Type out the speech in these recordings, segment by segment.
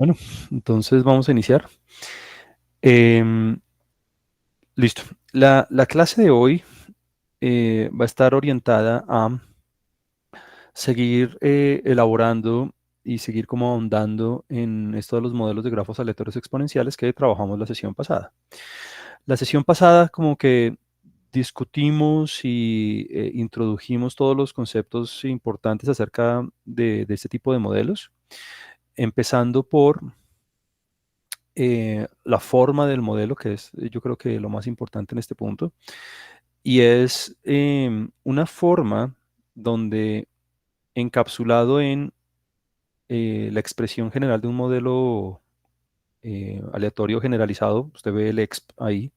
Bueno, entonces vamos a iniciar. Em, Listo. La clase de hoy va a estar orientada a seguir elaborando y seguir como ahondando en esto de los modelos de grafos aleatorios exponenciales que trabajamos la sesión pasada. La sesión pasada como que discutimos y introdujimos todos los conceptos importantes acerca de este tipo de modelos, empezando por la forma del modelo, que es yo creo que lo más importante en este punto, y es una forma donde encapsulado en la expresión general de un modelo aleatorio generalizado, usted ve el exp ahí,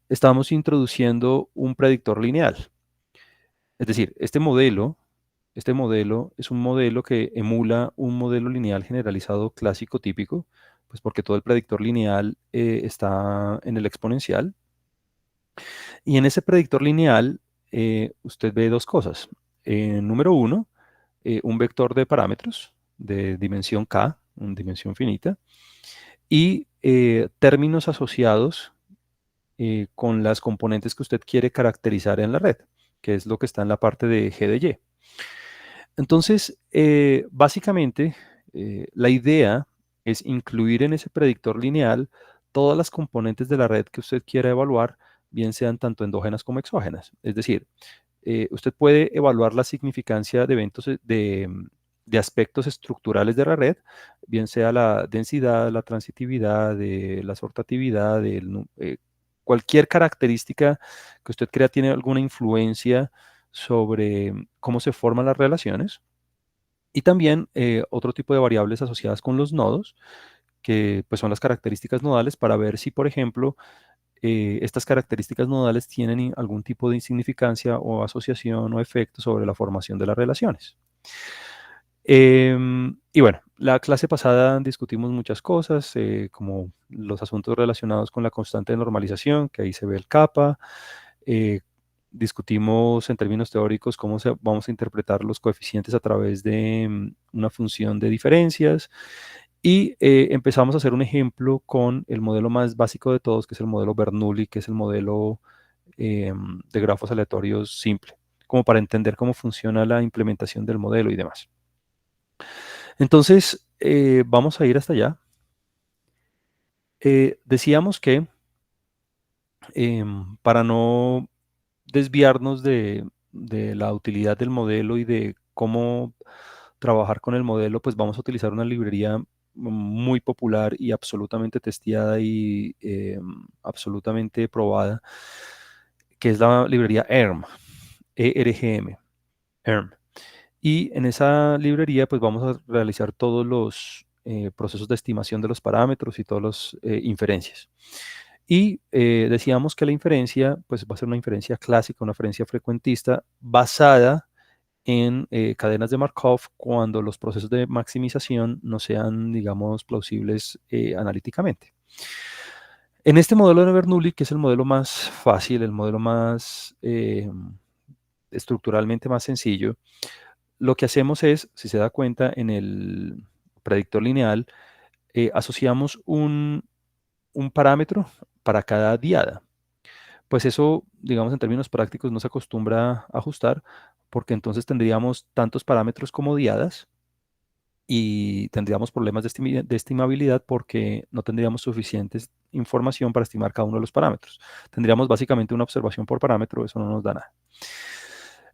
estamos introduciendo un predictor lineal. Es decir, este modelo es un modelo que emula un modelo lineal generalizado clásico típico, pues porque todo el predictor lineal está en el exponencial. Y en ese predictor lineal, usted ve dos cosas. Número uno, un vector de parámetros de dimensión k, una dimensión finita, y términos asociados con las componentes que usted quiere caracterizar en la red, que es lo que está en la parte de G de Y. Entonces, básicamente, la idea es incluir en ese predictor lineal todas las componentes de la red que usted quiera evaluar, bien sean tanto endógenas como exógenas. Es decir, usted puede evaluar la significancia de eventos de aspectos estructurales de la red, bien sea la densidad, la transitividad, la sortatividad, cualquier característica que usted crea tiene alguna influencia sobre cómo se forman las relaciones. Y también otro tipo de variables asociadas con los nodos, que pues, son las características nodales para ver si, por ejemplo, estas características nodales tienen algún tipo de insignificancia o asociación o efecto sobre la formación de las relaciones. Y bueno, la clase pasada discutimos muchas cosas, como los asuntos relacionados con la constante de normalización, que ahí se ve el kappa. Discutimos en términos teóricos cómo vamos a interpretar los coeficientes a través de una función de diferencias. Y empezamos a hacer un ejemplo con el modelo más básico de todos, que es el modelo Bernoulli, que es el modelo de grafos aleatorios simple, como para entender cómo funciona la implementación del modelo y demás. Entonces, vamos a ir hasta allá. Decíamos que para no desviarnos de la utilidad del modelo y de cómo trabajar con el modelo, pues vamos a utilizar una librería muy popular y absolutamente testeada y absolutamente probada, que es la librería ERM, ERGM, ERM. Y en esa librería, pues vamos a realizar todos los procesos de estimación de los parámetros y todas las inferencias. Y decíamos que la inferencia, pues va a ser una inferencia clásica, una inferencia frecuentista basada en cadenas de Markov cuando los procesos de maximización no sean, digamos, plausibles analíticamente. En este modelo de Bernoulli, que es el modelo más fácil, el modelo más estructuralmente más sencillo, lo que hacemos es, si se da cuenta, en el predictor lineal, asociamos un parámetro para cada diada. Pues eso, digamos, en términos prácticos no se acostumbra a ajustar, porque entonces tendríamos tantos parámetros como diadas y tendríamos problemas de estimabilidad porque no tendríamos suficiente información para estimar cada uno de los parámetros. Tendríamos básicamente una observación por parámetro, eso no nos da nada.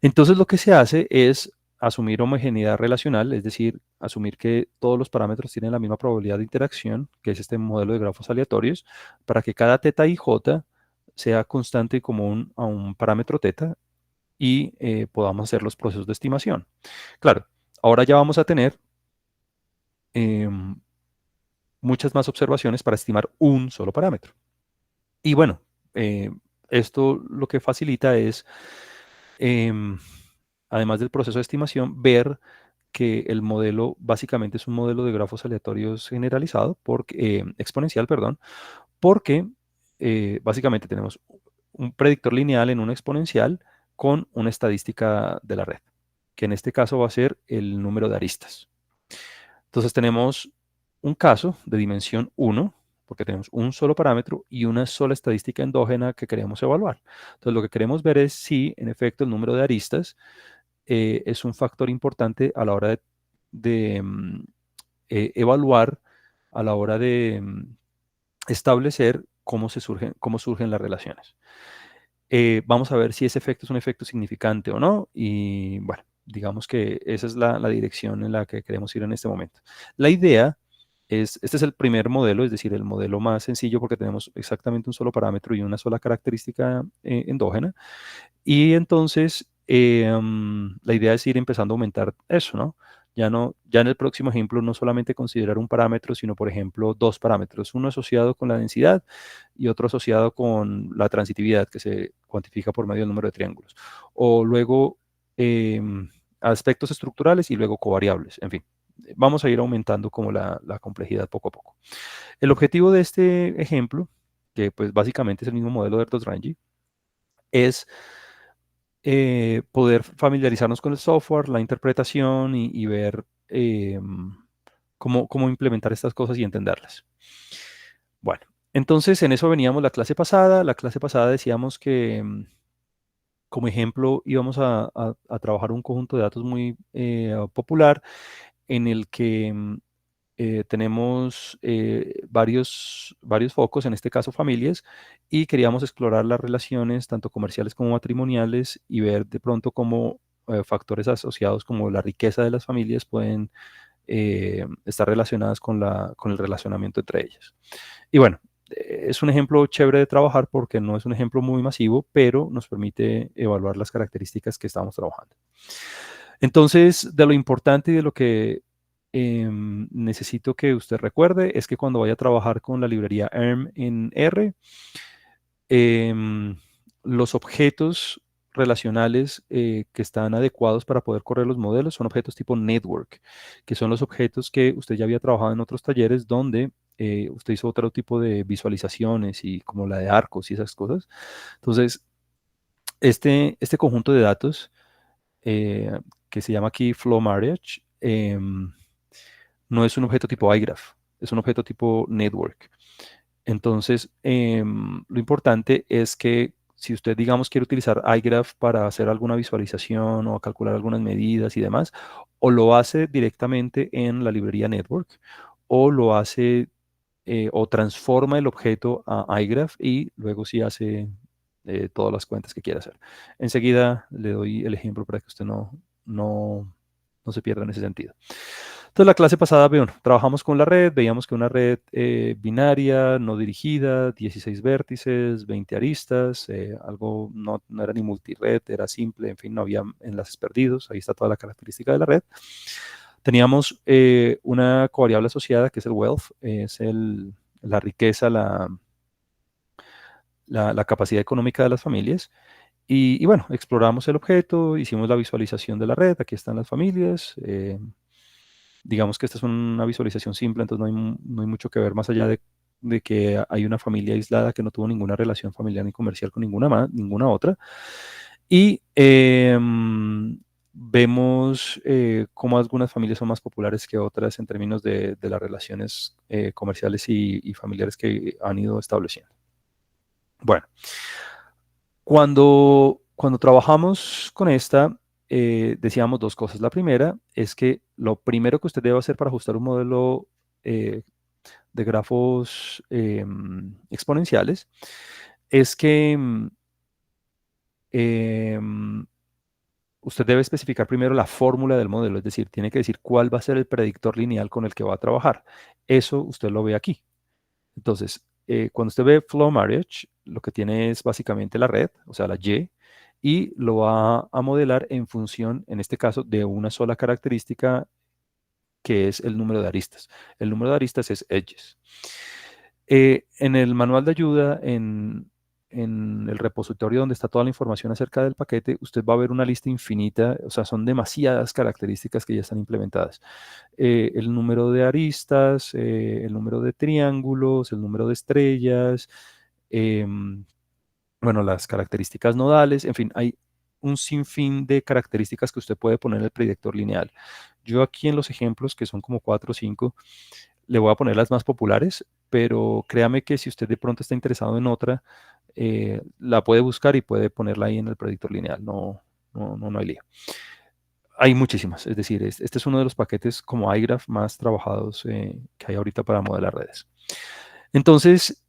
Entonces lo que se hace es asumir homogeneidad relacional, es decir, asumir que todos los parámetros tienen la misma probabilidad de interacción, que es este modelo de grafos aleatorios, para que cada teta y j sea constante y común a un parámetro teta y podamos hacer los procesos de estimación. Claro, ahora ya vamos a tener muchas más observaciones para estimar un solo parámetro. Y bueno, eh, esto lo que facilita es, em, además del proceso de estimación, ver que el modelo básicamente es un modelo de grafos aleatorios generalizado, exponencial, perdón, porque básicamente tenemos un predictor lineal en un exponencial con una estadística de la red, que en este caso va a ser el número de aristas. Entonces tenemos un caso de dimensión 1, porque tenemos un solo parámetro y una sola estadística endógena que queremos evaluar. Entonces, lo que queremos ver es si, en efecto, el número de aristas es un factor importante a la hora de evaluar, a la hora de establecer cómo surgen las relaciones. Vamos a ver si ese efecto es un efecto significante o no. Y bueno, digamos que esa es la dirección en la que queremos ir en este momento. La idea este es el primer modelo, es decir, el modelo más sencillo porque tenemos exactamente un solo parámetro y una sola característica endógena. Y entonces la idea es ir empezando a aumentar eso, ¿no? Ya en el próximo ejemplo, no solamente considerar un parámetro, sino, por ejemplo, dos parámetros, uno asociado con la densidad y otro asociado con la transitividad, que se cuantifica por medio del número de triángulos. O luego aspectos estructurales y luego covariables. En fin, vamos a ir aumentando como la complejidad poco a poco. El objetivo de este ejemplo, que pues básicamente es el mismo modelo de Erdos-Rangi, es poder familiarizarnos con el software, la interpretación y ver cómo implementar estas cosas y entenderlas. Bueno, entonces en eso veníamos la clase pasada. La clase pasada decíamos que como ejemplo íbamos a trabajar un conjunto de datos muy popular en el que tenemos varios focos, en este caso familias, y queríamos explorar las relaciones tanto comerciales como matrimoniales y ver de pronto cómo factores asociados como la riqueza de las familias pueden estar relacionadas con el relacionamiento entre ellas. Y bueno, es un ejemplo chévere de trabajar porque no es un ejemplo muy masivo, pero nos permite evaluar las características que estamos trabajando. Entonces, de lo importante y de lo que necesito que usted recuerde es que cuando vaya a trabajar con la librería ERM en R, em, los objetos relacionales que están adecuados para poder correr los modelos son objetos tipo network, que son los objetos que usted ya había trabajado en otros talleres donde usted hizo otro tipo de visualizaciones y como la de arcos y esas cosas. Entonces, este conjunto de datos eh, que se llama aquí Flow Marriage, no es un objeto tipo iGraph, es un objeto tipo network. Entonces, lo importante es que si usted, digamos, quiere utilizar iGraph para hacer alguna visualización o calcular algunas medidas y demás, o lo hace directamente en la librería Network, o lo hace o transforma el objeto a iGraph y luego sí hace todas las cuentas que quiera hacer. Enseguida le doy el ejemplo para que usted no, no se pierda en ese sentido. Entonces, la clase pasada, bueno, trabajamos con la red, veíamos que una red binaria, no dirigida, 16 vértices, 20 aristas, algo no era ni multired, era simple, en fin, no había enlaces perdidos, ahí está toda la característica de la red. Teníamos una covariable asociada que es el wealth, es la riqueza, la capacidad económica de las familias. Y bueno, exploramos el objeto, hicimos la visualización de la red, aquí están las familias. Digamos que esta es una visualización simple, entonces no hay mucho que ver más allá de que hay una familia aislada que no tuvo ninguna relación familiar ni comercial con ninguna otra. Y vemos cómo algunas familias son más populares que otras en términos de las relaciones comerciales y familiares que han ido estableciendo. Bueno, cuando trabajamos con esta, decíamos dos cosas. La primera es que lo primero que usted debe hacer para ajustar un modelo de grafos exponenciales es que em, usted debe especificar primero la fórmula del modelo, es decir, tiene que decir cuál va a ser el predictor lineal con el que va a trabajar. Eso usted lo ve aquí. Entonces, cuando usted ve Flow Marriage, lo que tiene es básicamente la red, o sea, la y lo va a modelar en función, en este caso, de una sola característica que es el número de aristas. El número de aristas es edges. En el manual de ayuda, en el repositorio donde está toda la información acerca del paquete, usted va a ver una lista infinita, o sea, son demasiadas características que ya están implementadas. El número de aristas, el número de triángulos, el número de estrellas, bueno, las características nodales, en fin, hay un sinfín de características que usted puede poner en el predictor lineal. Yo aquí en los ejemplos, que son como 4 o 5, Le voy a poner las más populares, pero créame que si usted de pronto está interesado en otra, la puede buscar y puede ponerla ahí en el predictor lineal. No hay lío. Hay muchísimas, es decir, este es uno de los paquetes como iGraph más trabajados que hay ahorita para modelar redes. Entonces,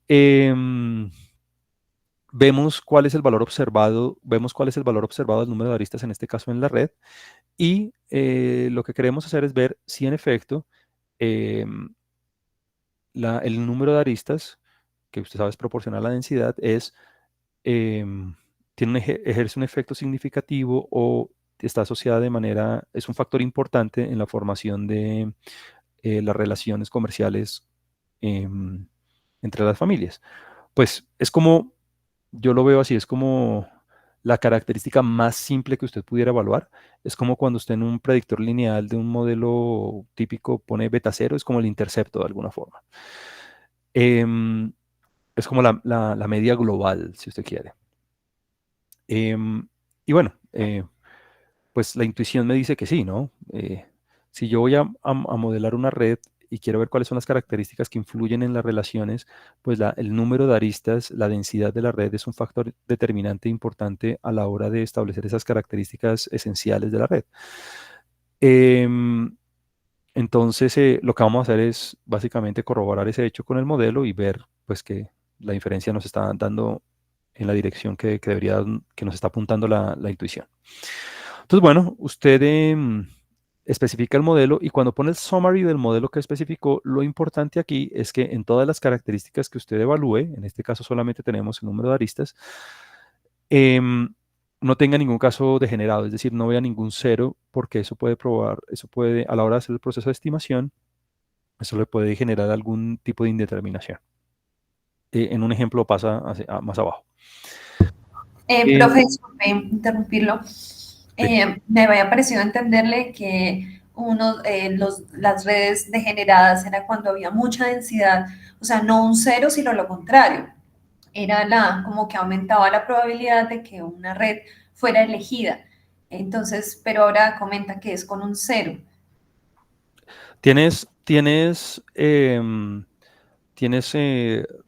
vemos cuál es el valor observado, del número de aristas en este caso en la red, y lo que queremos hacer es ver si en efecto em, el número de aristas, que usted sabe es proporcional a la densidad, em, ejerce un efecto significativo o está asociada es un factor importante en la formación de las relaciones comerciales em, entre las familias. Pues es como, yo lo veo así, es como la característica más simple que usted pudiera evaluar. Es como cuando usted en un predictor lineal de un modelo típico pone beta cero, es como el intercepto de alguna forma. Em, es como la media global, si usted quiere. Y bueno, pues la intuición me dice que sí, ¿no? Si yo voy a modelar una red y quiero ver cuáles son las características que influyen en las relaciones, pues el número de aristas, la densidad de la red es un factor determinante importante a la hora de establecer esas características esenciales de la red. Em, entonces, lo que vamos a hacer es básicamente corroborar ese hecho con el modelo y ver pues que la inferencia nos está dando en la dirección que nos está apuntando la intuición. Entonces, bueno, usted especifica el modelo y cuando pone el summary del modelo que especificó, lo importante aquí es que en todas las características que usted evalúe, en este caso solamente tenemos el número de aristas, em, no tenga ningún caso degenerado, es decir, no vea ningún cero, porque eso puede, a la hora de hacer el proceso de estimación, eso le puede generar algún tipo de indeterminación. En un ejemplo pasa más abajo. Profe, Em, disculpe interrumpirlo. sí. Me había parecido entenderle que las redes degeneradas era cuando había mucha densidad, o sea, no un cero, sino lo contrario. Era como que aumentaba la probabilidad de que una red fuera elegida. Entonces, pero ahora comenta que es con un cero. Tienes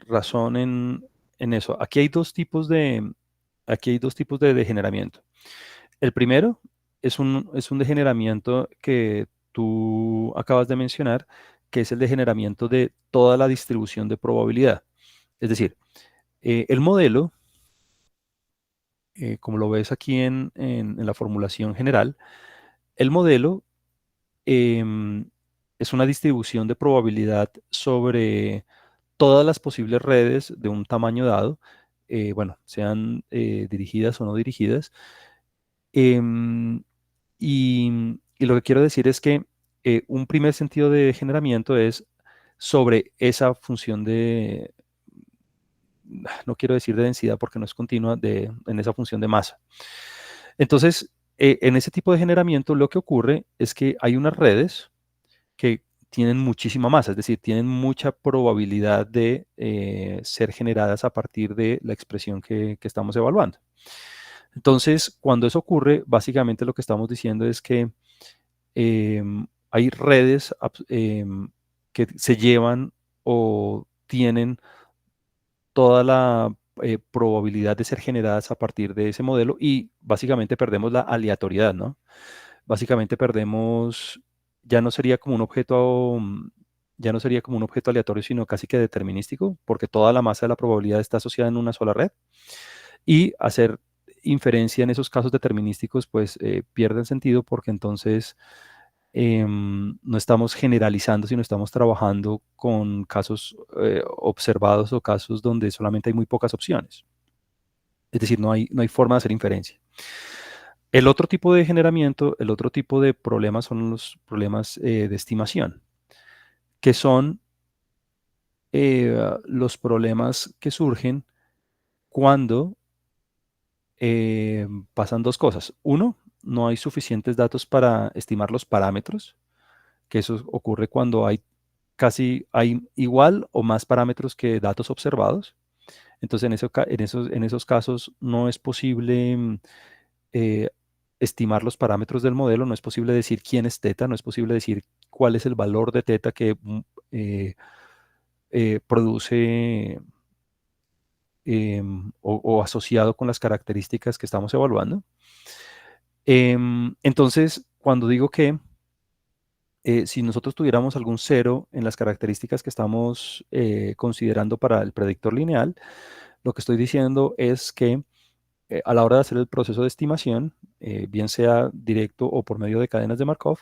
razón en eso. Aquí hay dos tipos de degeneramiento. El primero es un degeneramiento que tú acabas de mencionar, que es el degeneramiento de toda la distribución de probabilidad. Es decir, el modelo, como lo ves aquí en la formulación general, el modelo em, es una distribución de probabilidad sobre todas las posibles redes de un tamaño dado, bueno, sean dirigidas o no dirigidas. Em, y lo que quiero decir es que un primer sentido de degeneramiento es sobre esa función no quiero decir de densidad porque no es continua, en esa función de masa. Entonces, en ese tipo de degeneramiento lo que ocurre es que hay unas redes que tienen muchísima masa, es decir, tienen mucha probabilidad de ser generadas a partir de la expresión que estamos evaluando. Entonces, cuando eso ocurre, básicamente lo que estamos diciendo es que hay redes que se llevan o tienen toda la probabilidad de ser generadas a partir de ese modelo y básicamente perdemos la aleatoriedad, ¿no? Básicamente perdemos, ya no sería como un objeto, ya no sería como un objeto aleatorio, sino casi que determinístico, porque toda la masa de la probabilidad está asociada en una sola red. Y hacer inferencia en esos casos determinísticos, pues pierden sentido porque entonces no estamos generalizando, sino estamos trabajando con casos observados o casos donde solamente hay muy pocas opciones. Es decir, no hay forma de hacer inferencia. El otro tipo de generamiento, el otro tipo de problemas son los problemas de estimación, que son los problemas que surgen cuando pasan dos cosas. Uno, no hay suficientes datos para estimar los parámetros, que eso ocurre cuando hay igual o más parámetros que datos observados. Entonces, en esos casos no es posible eh, estimar los parámetros del modelo, no es posible decir quién es teta, no es posible decir cuál es el valor de teta que produce o asociado con las características que estamos evaluando. Entonces, cuando digo que si nosotros tuviéramos algún cero en las características que estamos considerando para el predictor lineal, lo que estoy diciendo es que a la hora de hacer el proceso de estimación, bien sea directo o por medio de cadenas de Markov,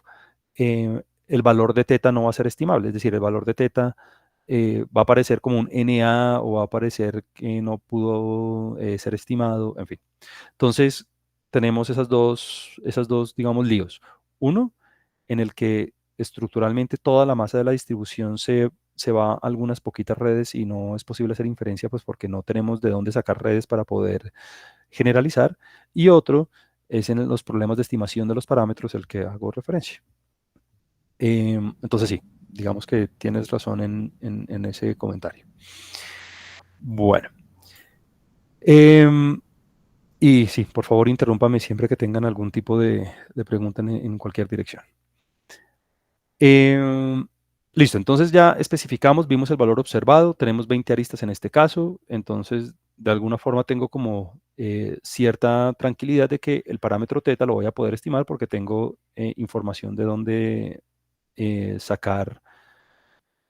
el valor de teta no va a ser estimable, es decir, el valor de teta va a aparecer como un NA o va a aparecer que no pudo ser estimado, en fin. Entonces, tenemos esas dos, digamos, líos. Uno, en el que estructuralmente toda la masa de la distribución se va a algunas poquitas redes y no es posible hacer inferencia, pues porque no tenemos de dónde sacar redes para poder generalizar. Y otro es en los problemas de estimación de los parámetros, el que hago referencia. Entonces sí, digamos que tienes razón en ese comentario. Bueno. Y sí, por favor, interrúmpame siempre que tengan algún tipo de pregunta en cualquier dirección. Listo, entonces ya especificamos, vimos el valor observado, tenemos 20 aristas en este caso, entonces de alguna forma tengo como cierta tranquilidad de que el parámetro teta lo voy a poder estimar porque tengo información de dónde sacar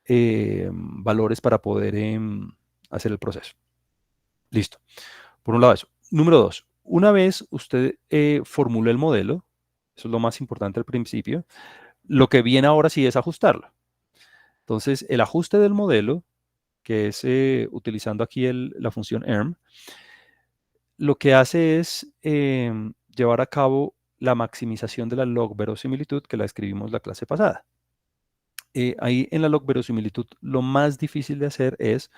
valores para poder hacer el proceso. Listo. Por un lado eso. Número dos, una vez usted formule el modelo, eso es lo más importante al principio, lo que viene ahora sí es ajustarlo. Entonces, el ajuste del modelo, que es utilizando aquí la función ERM, lo que hace es llevar a cabo la maximización de la log verosimilitud que la escribimos la clase pasada. Ahí en la log verosimilitud, lo más difícil de hacer es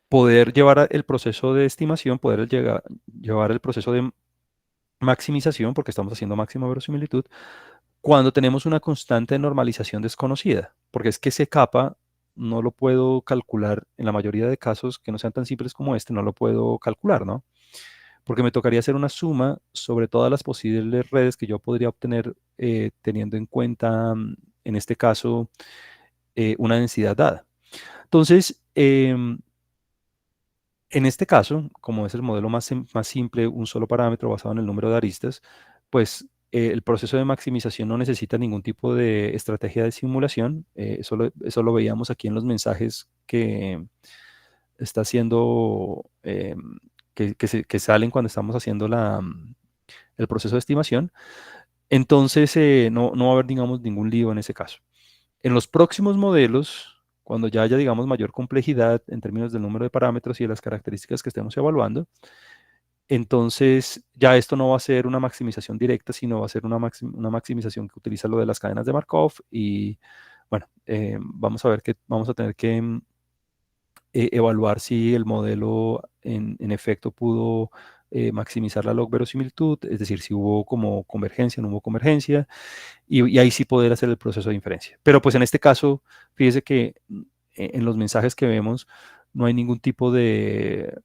poder llevar el proceso de estimación, poder llevar el proceso de maximización, porque estamos haciendo máxima verosimilitud, cuando tenemos una constante de normalización desconocida, porque es que ese kappa no lo puedo calcular en la mayoría de casos que no sean tan simples como este, no lo puedo calcular, ¿no? Porque me tocaría hacer una suma sobre todas las posibles redes que yo podría obtener teniendo en cuenta, en este caso, una densidad dada. Entonces, en este caso, como es el modelo más simple, un solo parámetro basado en el número de aristas, pues el proceso de maximización no necesita ningún tipo de estrategia de simulación. Eso lo veíamos aquí en los mensajes que está haciendo, que salen cuando estamos haciendo el proceso de estimación. Entonces, no va a haber, digamos, ningún lío en ese caso. En los próximos modelos, cuando ya haya, digamos, mayor complejidad en términos del número de parámetros y de las características que estemos evaluando, entonces ya esto no va a ser una maximización directa, sino va a ser una maximización que utiliza lo de las cadenas de Markov y, bueno, vamos a ver que vamos a tener que evaluar si el modelo en efecto pudo maximizar la log verosimilitud, es decir, si hubo como convergencia, no hubo convergencia, y ahí sí poder hacer el proceso de inferencia. Pero pues en este caso, fíjese que en los mensajes que vemos no hay ningún tipo de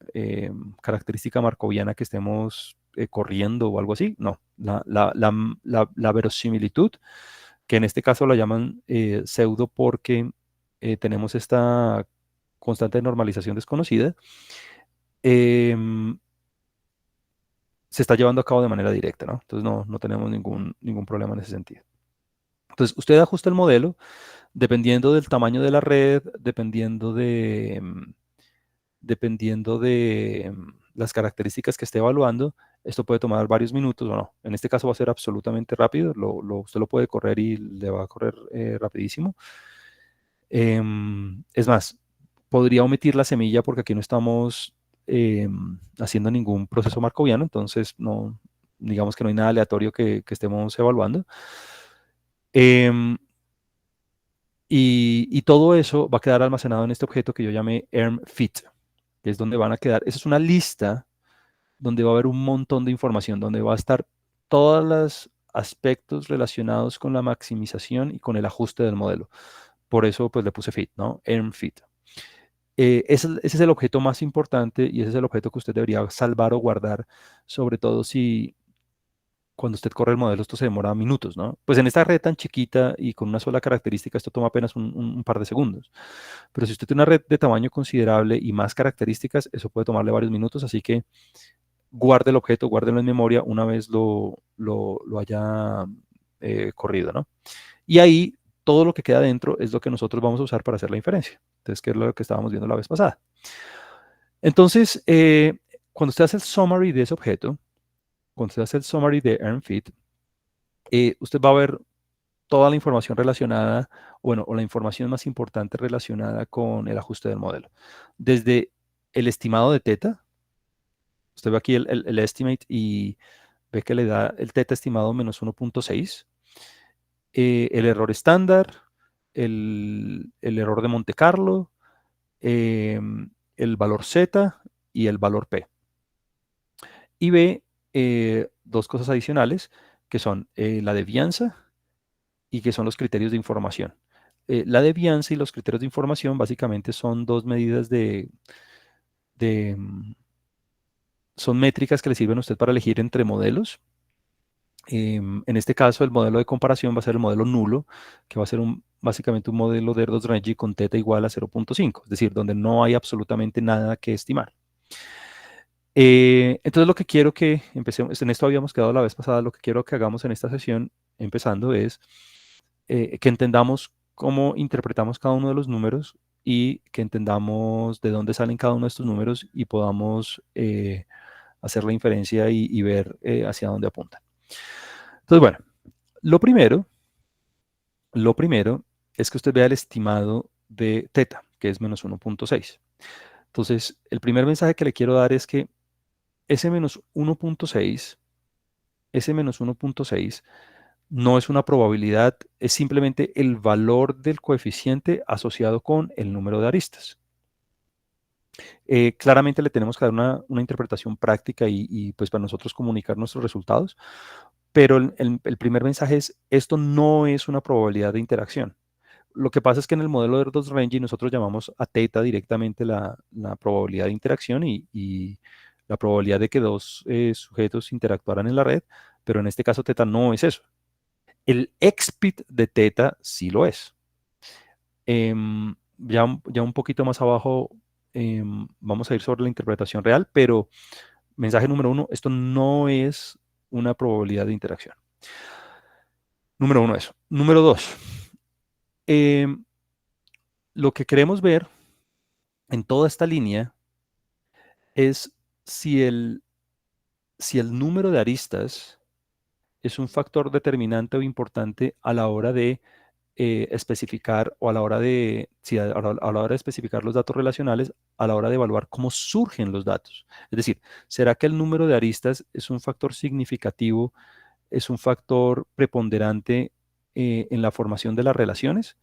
característica markoviana que estemos corriendo o algo así. No, la verosimilitud, que en este caso la llaman pseudo porque tenemos esta constante de normalización desconocida, se está llevando a cabo de manera directa, ¿no? Entonces no tenemos ningún problema en ese sentido. Entonces, usted ajusta el modelo dependiendo del tamaño de la red, dependiendo de las características que esté evaluando. Esto puede tomar varios minutos o no. En este caso va a ser absolutamente rápido. Usted lo puede correr y le va a correr rapidísimo. Es más, podría omitir la semilla porque aquí no estamos haciendo ningún proceso markoviano, entonces no, digamos que no hay nada aleatorio que estemos evaluando. Em, y todo eso va a quedar almacenado en este objeto que yo llamé ERM-FIT, que es donde van a quedar. Esa es una lista donde va a haber un montón de información, donde va a estar todos los aspectos relacionados con la maximización y con el ajuste del modelo. Por eso, pues le puse FIT, ¿no? ERM-FIT. Ese es el objeto más importante y ese es el objeto que usted debería salvar o guardar, sobre todo si cuando usted corre el modelo, esto se demora minutos, ¿no? Pues en esta red tan chiquita y con una sola característica, esto toma apenas un par de segundos. Pero si usted tiene una red de tamaño considerable y más características, eso puede tomarle varios minutos, así que guarde el objeto, guárdelo en memoria una vez lo haya corrido, ¿no? Y ahí todo lo que queda dentro es lo que nosotros vamos a usar para hacer la inferencia. Entonces, ¿qué es lo que estábamos viendo la vez pasada? Entonces, cuando usted hace el summary de ese objeto, cuando usted hace el summary de EarnFit, usted va a ver toda la información relacionada, bueno, o la información más importante relacionada con el ajuste del modelo. Desde el estimado de teta, usted ve aquí el estimate y ve que le da el teta estimado menos 1.6, el error estándar, el error de Monte Carlo, el valor Z y el valor P. Y ve dos cosas adicionales, que son la devianza y que son los criterios de información. La devianza y los criterios de información básicamente son dos medidas de, son métricas que le sirven a usted para elegir entre modelos. En este caso, el modelo de comparación va a ser el modelo nulo, que va a ser básicamente un modelo de Erdős-Renggi con teta igual a 0.5, es decir, donde no hay absolutamente nada que estimar. Entonces, lo que quiero que empecemos, en esto habíamos quedado la vez pasada, lo que quiero que hagamos en esta sesión, empezando, es que entendamos cómo interpretamos cada uno de los números y que entendamos de dónde salen cada uno de estos números y podamos hacer la inferencia y ver hacia dónde apuntan. Entonces, bueno, lo primero es que usted vea el estimado de teta, que es menos 1.6. Entonces, el primer mensaje que le quiero dar es que ese menos 1.6, no es una probabilidad, es simplemente el valor del coeficiente asociado con el número de aristas. Claramente le tenemos que dar una interpretación práctica y, pues para nosotros comunicar nuestros resultados, pero el primer mensaje es, esto no es una probabilidad de interacción. Lo que pasa es que en el modelo de Erdős-Renggi nosotros llamamos a teta directamente la probabilidad de interacción y la probabilidad de que dos sujetos interactuaran en la red, pero en este caso teta no es eso. El expit de teta sí lo es. Ya un poquito más abajo vamos a ir sobre la interpretación real, pero mensaje número uno, esto no es una probabilidad de interacción. Número uno, eso. Número dos, lo que queremos ver en toda esta línea es si el número de aristas es un factor determinante o importante a la hora de especificar o a la hora de, sí, a la hora de especificar los datos relacionales, a la hora de evaluar cómo surgen los datos. Es decir, ¿será que el número de aristas es un factor significativo, es un factor preponderante en la formación de las relaciones?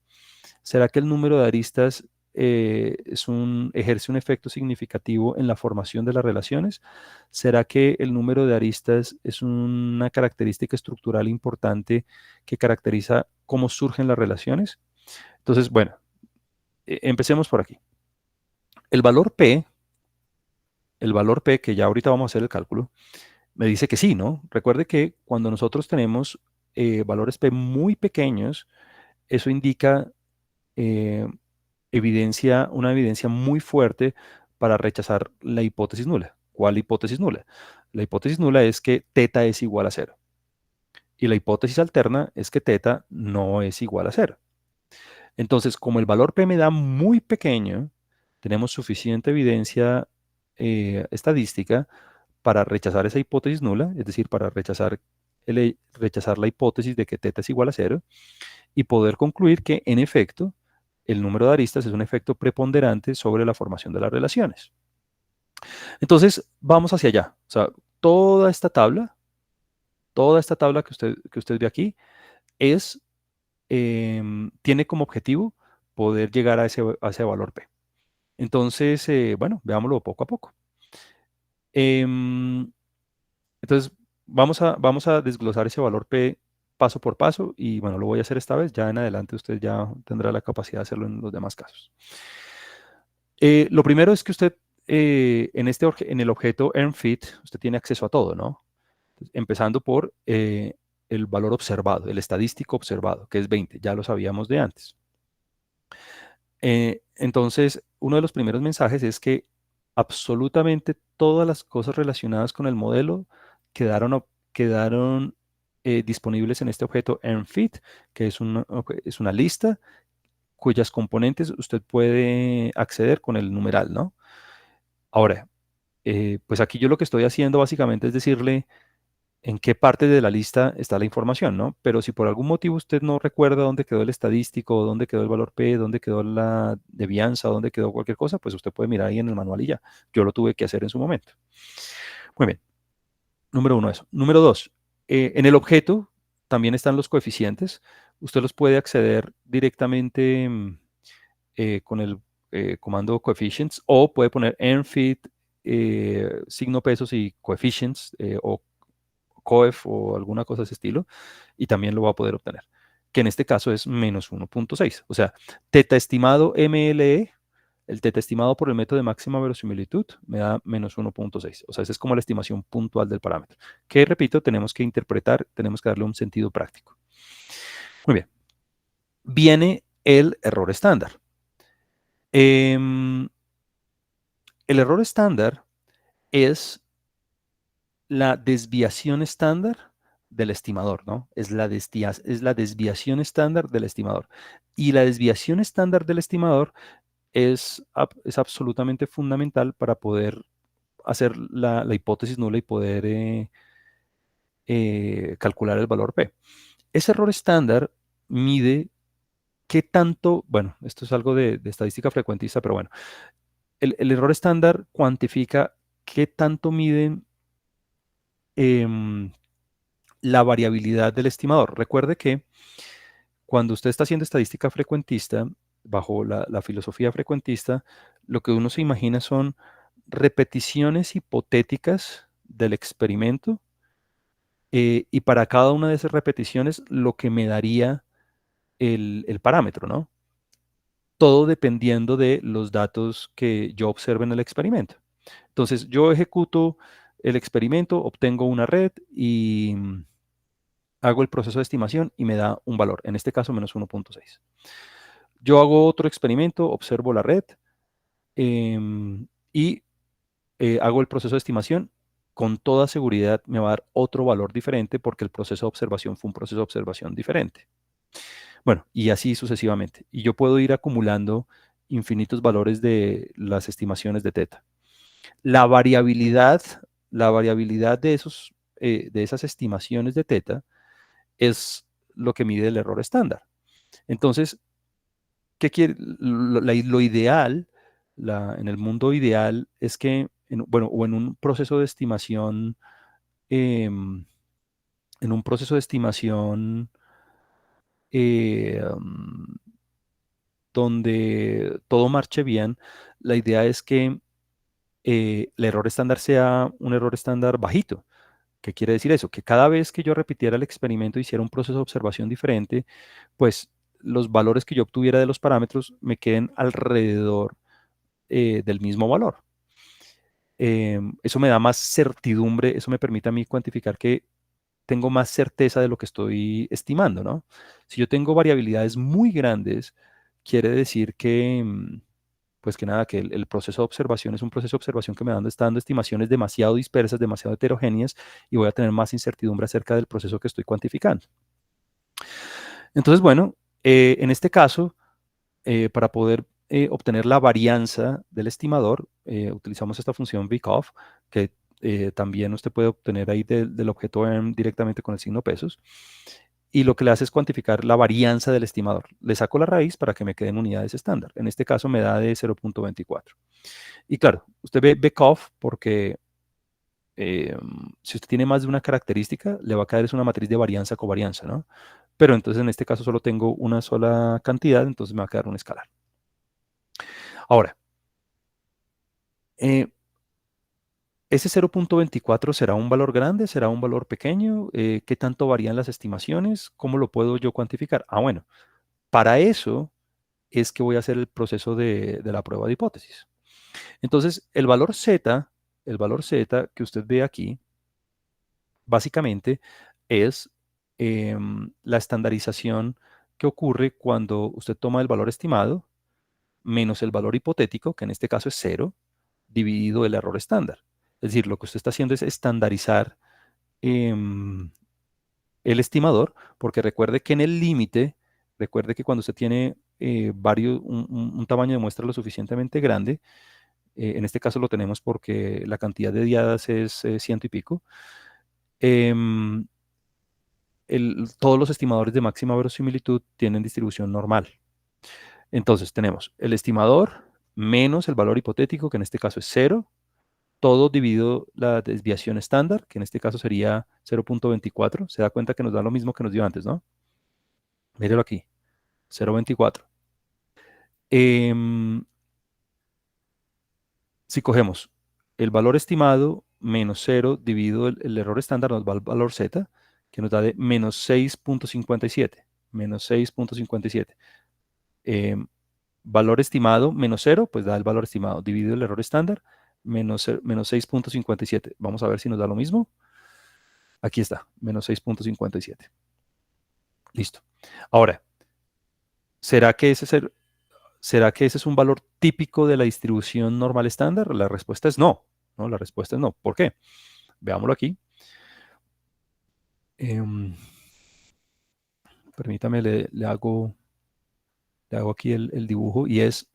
¿Será que el número de aristas ejerce un efecto significativo en la formación de las relaciones? ¿Será que el número de aristas es una característica estructural importante que caracteriza cómo surgen las relaciones? Entonces, bueno, empecemos por aquí. El valor P, que ya ahorita vamos a hacer el cálculo, me dice que sí, ¿no? Recuerde que cuando nosotros tenemos valores P muy pequeños, eso indica eh, una evidencia muy fuerte para rechazar la hipótesis nula. ¿Cuál hipótesis nula? La hipótesis nula es que teta es igual a cero. Y la hipótesis alterna es que teta no es igual a cero. Entonces, como el valor P me da muy pequeño, tenemos suficiente evidencia estadística para rechazar esa hipótesis nula, es decir, para rechazar la hipótesis de que teta es igual a cero y poder concluir que, en efecto, el número de aristas es un efecto preponderante sobre la formación de las relaciones. Entonces, vamos hacia allá. O sea, toda esta tabla que usted ve aquí, tiene como objetivo poder llegar a ese valor P. Entonces, bueno, veámoslo poco a poco. Em, entonces, vamos a desglosar ese valor P paso por paso y bueno, lo voy a hacer esta vez. Ya en adelante usted ya tendrá la capacidad de hacerlo en los demás casos. Lo primero es que usted en el objeto EarnFit, usted tiene acceso a todo, ¿no? Entonces, empezando por el valor observado, el estadístico observado, que es 20, ya lo sabíamos de antes. Entonces, uno de los primeros mensajes es que absolutamente todas las cosas relacionadas con el modelo quedaron disponibles en este objeto EarnFit, que es una lista cuyas componentes usted puede acceder con el numeral, ¿no? Ahora, pues aquí yo lo que estoy haciendo básicamente es decirle en qué parte de la lista está la información, ¿no? Pero si por algún motivo usted no recuerda dónde quedó el estadístico, dónde quedó el valor P, dónde quedó la devianza, dónde quedó cualquier cosa, pues usted puede mirar ahí en el manual y ya. Yo lo tuve que hacer en su momento. Muy bien. Número uno, eso. Número dos, en el objeto también están los coeficientes. Usted los puede acceder directamente con el comando coefficients o puede poner enfit, signo pesos y coefficients o coef o alguna cosa de ese estilo y también lo va a poder obtener, que en este caso es menos 1.6. O sea, teta estimado MLE, el teta estimado por el método de máxima verosimilitud me da menos 1.6. O sea, esa es como la estimación puntual del parámetro, que repito, tenemos que interpretar, tenemos que darle un sentido práctico. Muy bien. Viene el error estándar. El error estándar es la desviación estándar del estimador, ¿no? Es la desviación estándar del estimador. Y la desviación estándar del estimador es absolutamente fundamental para poder hacer la hipótesis nula y poder calcular el valor P. Ese error estándar mide qué tanto, bueno, esto es algo de estadística frecuentista, pero bueno, el error estándar cuantifica qué tanto miden em, la variabilidad del estimador. Recuerde que cuando usted está haciendo estadística frecuentista, bajo la filosofía frecuentista, lo que uno se imagina son repeticiones hipotéticas del experimento y para cada una de esas repeticiones lo que me daría el parámetro, ¿no? Todo dependiendo de los datos que yo observe en el experimento. Entonces, yo ejecuto el experimento, obtengo una red y hago el proceso de estimación y me da un valor, en este caso menos 1.6. Yo hago otro experimento, observo la red y hago el proceso de estimación. Con toda seguridad me va a dar otro valor diferente porque el proceso de observación fue un proceso de observación diferente. Bueno, y así sucesivamente. Y yo puedo ir acumulando infinitos valores de las estimaciones de teta. La variabilidad, la variabilidad de esas estimaciones de teta es lo que mide el error estándar. Entonces, ¿qué quiere? Lo ideal, en el mundo ideal, es que, bueno, o en un proceso de estimación, em, en un proceso de estimación donde todo marche bien, la idea es que el error estándar sea un error estándar bajito. ¿Qué quiere decir eso? Que cada vez que yo repitiera el experimento y hiciera un proceso de observación diferente, pues los valores que yo obtuviera de los parámetros me queden alrededor del mismo valor. Eso me da más certidumbre, eso me permite a mí cuantificar que tengo más certeza de lo que estoy estimando, ¿no? Si yo tengo variabilidades muy grandes, quiere decir que, pues que nada, que el proceso de observación es un proceso de observación que está dando estimaciones demasiado dispersas, demasiado heterogéneas, y voy a tener más incertidumbre acerca del proceso que estoy cuantificando. Entonces, bueno, en este caso, para poder obtener la varianza del estimador, utilizamos esta función VCOF, que también usted puede obtener ahí del objeto ERM directamente con el signo pesos. Y lo que le hace es cuantificar la varianza del estimador. Le saco la raíz para que me queden unidades estándar. En este caso me da de 0.24. Y claro, usted ve VCOF porque si usted tiene más de una característica, le va a caer es una matriz de varianza-covarianza, ¿no? Pero entonces en este caso solo tengo una sola cantidad, entonces me va a quedar un escalar. Ahora, eh, ¿ese 0.24 será un valor grande? ¿Será un valor pequeño? ¿Qué tanto varían las estimaciones? ¿Cómo lo puedo yo cuantificar? Ah, bueno, para eso es que voy a hacer el proceso de la prueba de hipótesis. Entonces, el valor Z que usted ve aquí, básicamente es la estandarización que ocurre cuando usted toma el valor estimado menos el valor hipotético, que en este caso es cero, dividido el error estándar. Es decir, lo que usted está haciendo es estandarizar em, el estimador, porque recuerde que en el límite, recuerde que cuando usted tiene un tamaño de muestra lo suficientemente grande, en este caso lo tenemos porque la cantidad de diadas es ciento y pico, em, todos los estimadores de máxima verosimilitud tienen distribución normal. Entonces tenemos el estimador menos el valor hipotético, que en este caso es cero, todo dividido la desviación estándar, que en este caso sería 0.24. Se da cuenta que nos da lo mismo que nos dio antes, ¿no? Mírelo aquí, 0.24. Em, si cogemos el valor estimado menos cero dividido el error estándar, nos va al valor z, que nos da de menos 6.57. Menos 6.57. Valor estimado menos cero, pues da el valor estimado dividido el error estándar, menos 6.57. Vamos a ver si nos da lo mismo. Aquí está, menos 6.57. Listo. Ahora, ¿será que ¿será que ese es un valor típico de la distribución normal estándar? La respuesta es no. No, la respuesta es no. ¿Por qué? Veámoslo aquí. Em, permítame, le hago aquí el dibujo y es,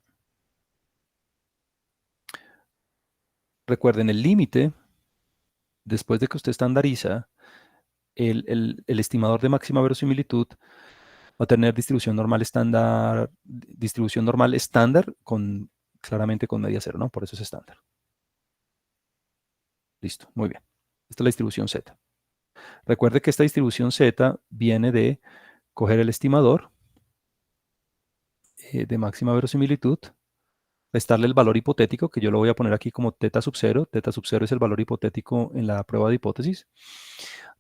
recuerden, el límite, después de que usted estandariza, el estimador de máxima verosimilitud va a tener distribución normal estándar claramente con media cero, ¿no? Por eso es estándar. Listo, muy bien. Esta es la distribución Z. Recuerde que esta distribución Z viene de coger el estimador de máxima verosimilitud, restarle el valor hipotético, que yo lo voy a poner aquí como teta sub 0. Teta sub 0 es el valor hipotético en la prueba de hipótesis,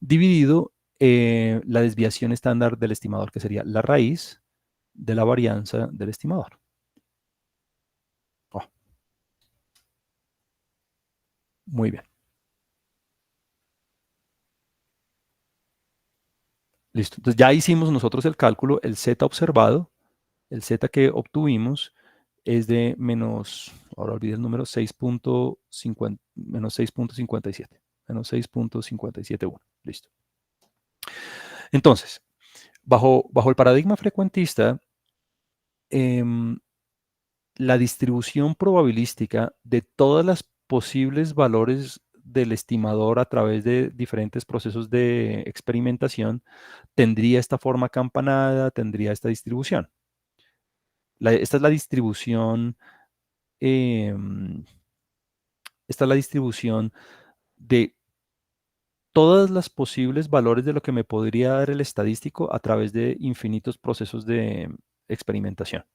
dividido la desviación estándar del estimador, que sería la raíz de la varianza del estimador. Oh, muy bien. Listo. Entonces ya hicimos nosotros el cálculo, el Z observado, el Z que obtuvimos es de menos, ahora olvidé el número, 6.50, menos 6.57, menos 6.571. Listo. Entonces, bajo el paradigma frecuentista, em, la distribución probabilística de todas las posibles valores del estimador a través de diferentes procesos de experimentación tendría esta forma acampanada, tendría esta distribución. Esta es la distribución, em, esta es la distribución de todas las posibles valores de lo que me podría dar el estadístico a través de infinitos procesos de experimentación.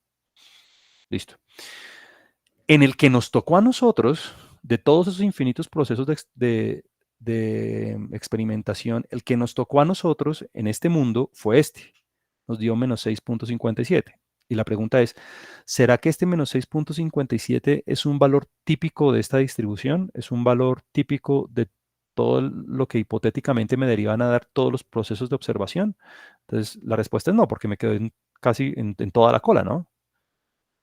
Listo. En el que nos tocó a nosotros, de todos esos infinitos procesos de experimentación, el que nos tocó a nosotros en este mundo fue este. Nos dio menos 6.57. Y la pregunta es, ¿será que este menos 6.57 es un valor típico de esta distribución? ¿Es un valor típico de todo lo que hipotéticamente me derivan a dar todos los procesos de observación? Entonces, la respuesta es no, porque me quedo casi en toda la cola, ¿no?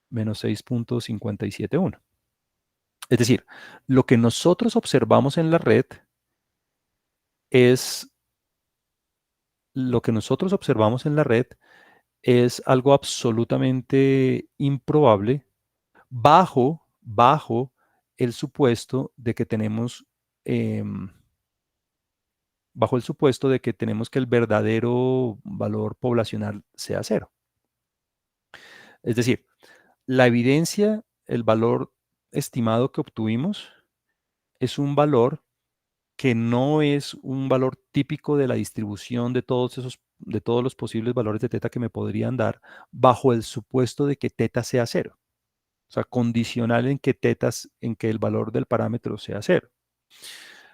Menos 6.571. Es decir, lo que nosotros observamos en la red es lo que nosotros observamos en la red es algo absolutamente improbable bajo el supuesto de que tenemos em, bajo el supuesto de que tenemos que el verdadero valor poblacional sea cero. Es decir, la evidencia, el valor estimado que obtuvimos es un valor que no es un valor típico de la distribución de todos los posibles valores de teta que me podrían dar, bajo el supuesto de que teta sea cero. O sea, condicional en que el valor del parámetro sea cero.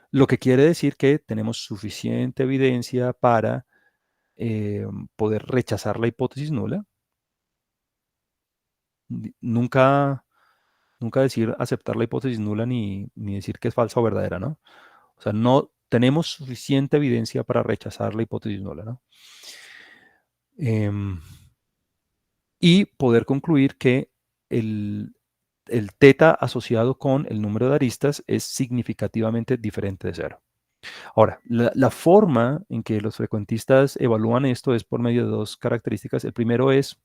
Lo que quiere decir que tenemos suficiente evidencia para poder rechazar la hipótesis nula. Nunca, nunca decir aceptar la hipótesis nula ni decir que es falsa o verdadera, ¿no? O sea, no, tenemos suficiente evidencia para rechazar la hipótesis nula, ¿no? Y poder concluir que el teta asociado con el número de aristas es significativamente diferente de cero. Ahora, la forma en que los frecuentistas evalúan esto es por medio de dos características. El primero es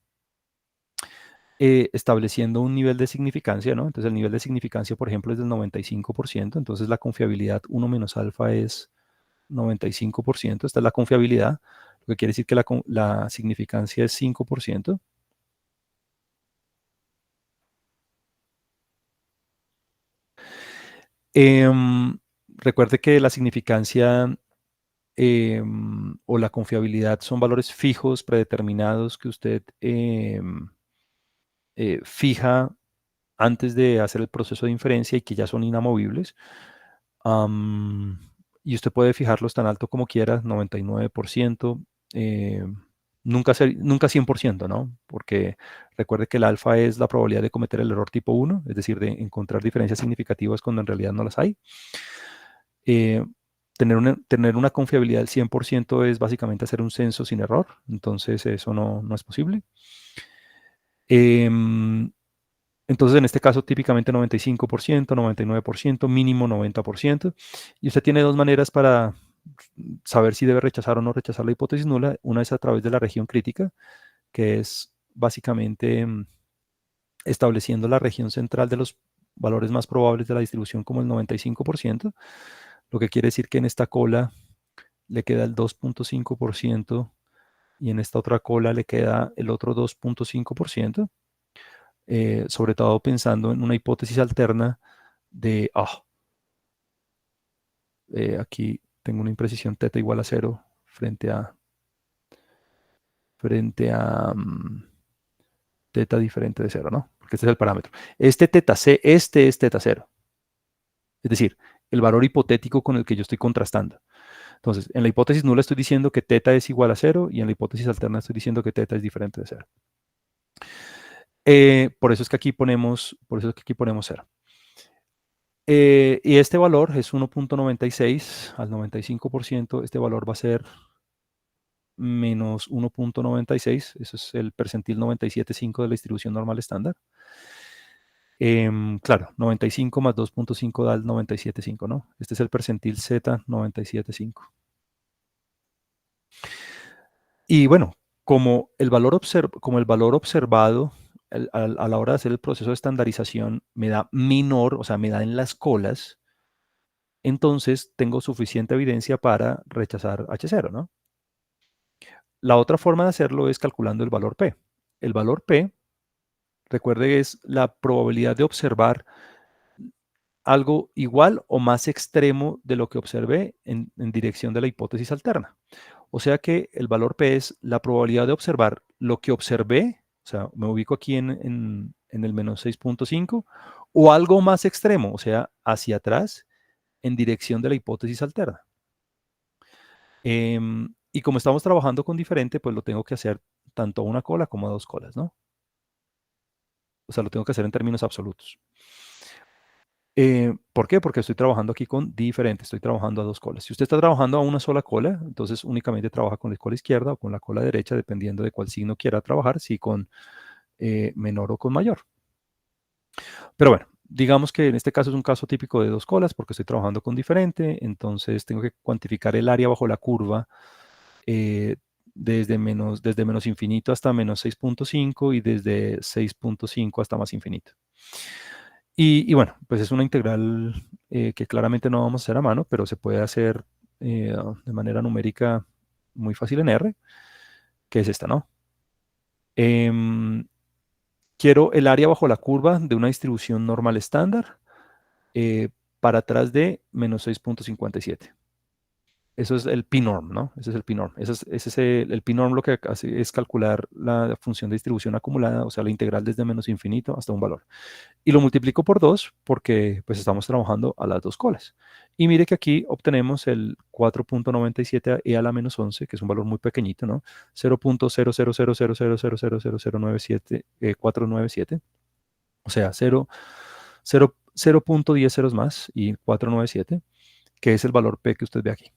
estableciendo un nivel de significancia, ¿no? Entonces, el nivel de significancia, por ejemplo, es del 95%. Entonces, la confiabilidad 1 menos alfa es 95%. Esta es la confiabilidad, lo que quiere decir que la significancia es 5%. Em, Recuerde que la significancia o la confiabilidad son valores fijos, predeterminados, que usted fija antes de hacer el proceso de inferencia y que ya son inamovibles. Am, y usted puede fijarlos tan alto como quiera, 99%, eh, nunca 100%, ¿no? Porque recuerde que el alfa es la probabilidad de cometer el error tipo 1, es decir, de encontrar diferencias significativas cuando en realidad no las hay. Eh, tener una confiabilidad del 100% es básicamente hacer un censo sin error, entonces eso no es posible. Em, entonces, en este caso, típicamente 95%, 99%, mínimo 90%. Y usted tiene dos maneras para saber si debe rechazar o no rechazar la hipótesis nula. Una es a través de la región crítica, que es básicamente estableciendo la región central de los valores más probables de la distribución como el 95%, lo que quiere decir que en esta cola le queda el 2.5% y en esta otra cola le queda el otro 2.5%. Sobre todo pensando en una hipótesis alterna de, aquí tengo una imprecisión teta igual a cero frente a teta diferente de cero, ¿no? Porque este es el parámetro. Este teta c, este es teta cero. Es decir, el valor hipotético con el que yo estoy contrastando. Entonces, en la hipótesis nula estoy diciendo que teta es igual a cero y en la hipótesis alterna estoy diciendo que teta es diferente de cero. Por eso es que aquí ponemos cero. Y este valor es 1.96 al 95%. Este valor va a ser menos 1.96. Eso es el percentil 97.5 de la distribución normal estándar. Claro, 95 más 2.5 da el 97.5, ¿no? Este es el percentil Z 97.5. Y bueno, como el valor observado a la hora de hacer el proceso de estandarización me da menor, o sea, me da en las colas, entonces tengo suficiente evidencia para rechazar H0, ¿no? La otra forma de hacerlo es calculando el valor P. El valor P, recuerde que es la probabilidad de observar algo igual o más extremo de lo que observé en dirección de la hipótesis alterna. O sea que el valor P es la probabilidad de observar lo que observé, o sea, me ubico aquí en el menos 6.5, o algo más extremo, o sea, hacia atrás, en dirección de la hipótesis alterna. Y como estamos trabajando con diferente, pues lo tengo que hacer tanto a una cola como a dos colas, ¿no? O sea, lo tengo que hacer en términos absolutos. ¿Por qué? Porque estoy trabajando aquí con diferente, estoy trabajando a dos colas. Si usted está trabajando a una sola cola, entonces únicamente trabaja con la cola izquierda o con la cola derecha, dependiendo de cuál signo quiera trabajar, si con menor o con mayor. Pero bueno, digamos que en este caso es un caso típico de dos colas porque estoy trabajando con diferente, entonces tengo que cuantificar el área bajo la curva eh, desde menos infinito hasta menos 6.5 y desde 6.5 hasta más infinito. Y bueno, pues es una integral que claramente no vamos a hacer a mano, pero se puede hacer de manera numérica muy fácil en R, que es esta, ¿no? Em, Quiero el área bajo la curva de una distribución normal estándar para atrás de menos 6.57. Eso es el p-norm, ¿no? Ese es el p-norm. El p-norm lo que hace es calcular la función de distribución acumulada, o sea, la integral desde menos infinito hasta un valor. Y lo multiplico por 2 porque pues estamos trabajando a las dos colas. Y mire que aquí obtenemos el 4.97 e a la menos 11, que es un valor muy pequeñito, ¿no? 0.00000000097, 497, o sea, 0.10 ceros más y 497, que es el valor P que usted ve aquí,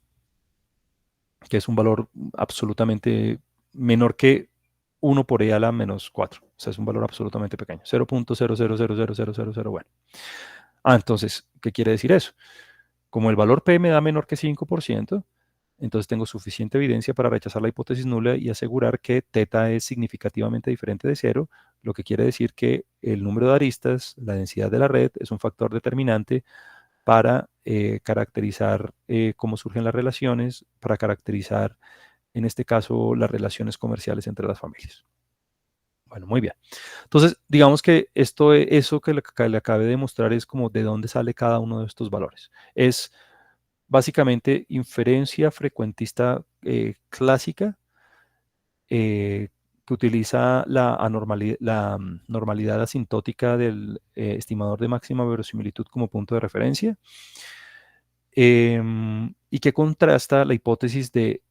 que es un valor absolutamente menor que 1 por e a la menos 4. O sea, es un valor absolutamente pequeño. 0.00000000. Bueno. Entonces, ¿qué quiere decir eso? Como el valor P me da menor que 5%, entonces tengo suficiente evidencia para rechazar la hipótesis nula y asegurar que teta es significativamente diferente de cero, lo que quiere decir que el número de aristas, la densidad de la red, es un factor determinante para caracterizar cómo surgen las relaciones, para caracterizar, en este caso, las relaciones comerciales entre las familias. Bueno, muy bien. Entonces, digamos que eso que le acabé de mostrar es como de dónde sale cada uno de estos valores. Es básicamente inferencia frecuentista clásica que utiliza la normalidad asintótica del estimador de máxima verosimilitud como punto de referencia y que contrasta la hipótesis de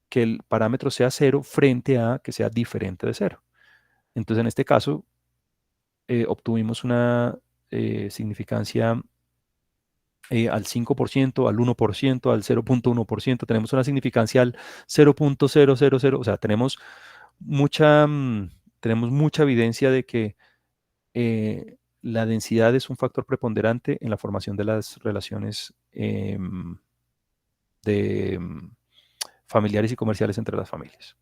que el parámetro sea cero frente a que sea diferente de cero. Entonces, en este caso, obtuvimos una significancia al 5%, al 1%, al 0.1%, tenemos una significancia al 0.000, o sea, tenemos mucha evidencia de que la densidad es un factor preponderante en la formación de las relaciones de familiares y comerciales entre las familias.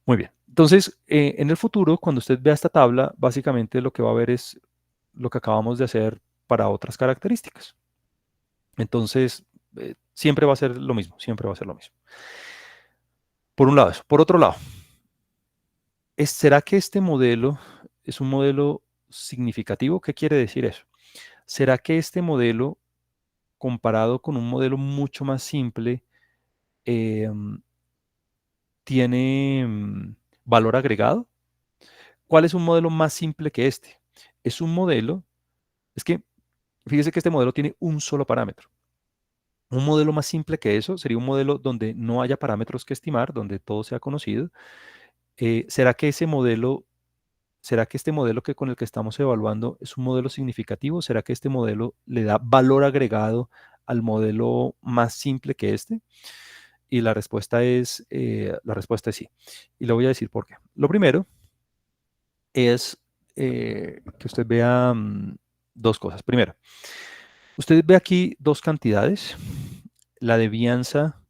Muy bien. Entonces, en el futuro, cuando usted vea esta tabla, básicamente lo que va a ver es lo que acabamos de hacer para otras características. Entonces, siempre va a ser lo mismo, siempre va a ser lo mismo. Por un lado eso. Por otro lado, ¿será que este modelo es un modelo significativo? ¿Qué quiere decir eso? ¿Será que este modelo, comparado con un modelo mucho más simple, tiene valor agregado? ¿Cuál es un modelo más simple que este? Es un modelo, es que fíjese que este modelo tiene un solo parámetro. Un modelo más simple que eso sería un modelo donde no haya parámetros que estimar, donde todo sea conocido. ¿Será que será que este modelo con el que estamos evaluando es un modelo significativo? ¿Será que este modelo le da valor agregado al modelo más simple que este? Y la respuesta es sí. Y le voy a decir por qué. Lo primero es que usted vea dos cosas. Primero, usted ve aquí dos cantidades. La de Bianza,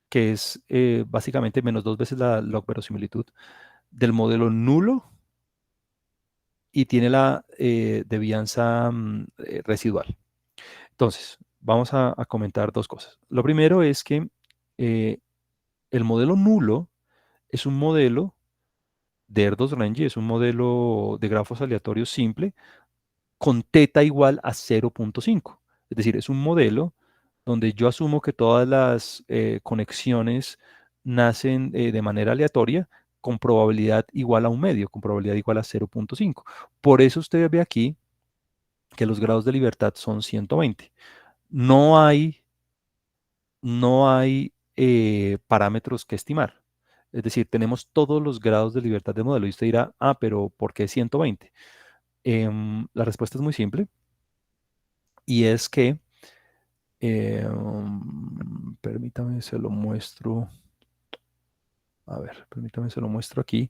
que es básicamente menos dos veces la log verosimilitud del modelo nulo y tiene la devianza residual. Entonces, vamos a comentar dos cosas. Lo primero es que eh, el modelo nulo es un modelo de Erdos-Renyi, es un modelo de grafos aleatorios simple con teta igual a 0.5. Es decir, es un modelo donde yo asumo que todas las conexiones nacen de manera aleatoria con probabilidad igual a un medio, con probabilidad igual a 0.5. Por eso usted ve aquí que los grados de libertad son 120. No hay, no hay parámetros que estimar. Es decir, tenemos todos los grados de libertad del modelo. Y usted dirá, pero ¿por qué 120? La respuesta es muy simple y es que, permítame, se lo muestro. A ver, permítame, se lo muestro aquí.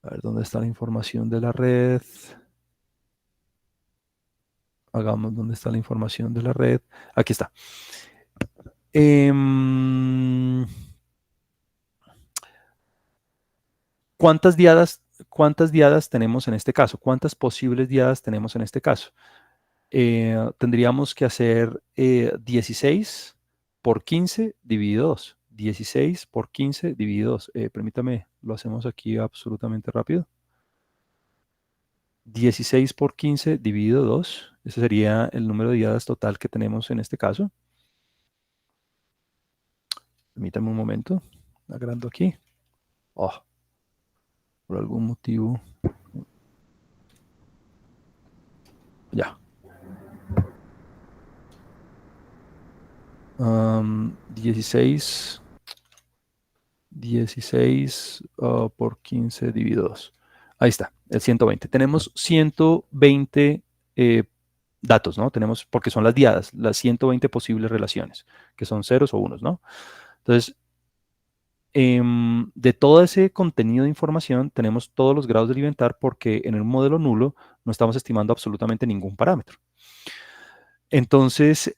A ver, ¿dónde está la información de la red? Hagamos, ¿dónde está la información de la red? Aquí está. Em, cuántas diadas tenemos en este caso? ¿Cuántas posibles diadas tenemos en este caso? Tendríamos que hacer 16 por 15 dividido 2. 16 por 15 dividido 2. Permítame, lo hacemos aquí absolutamente rápido. 16 por 15 dividido 2. Ese sería el número de diadas total que tenemos en este caso. Permítame un momento. Agrando aquí. Oh, por algún motivo. Ya. 16 por 15 dividido 2. Ahí está, el 120. Tenemos 120 datos, ¿no? Tenemos, porque son las diadas, las 120 posibles relaciones, que son ceros o unos, ¿no? Entonces, de todo ese contenido de información, tenemos todos los grados de libertad porque en el modelo nulo no estamos estimando absolutamente ningún parámetro. Entonces,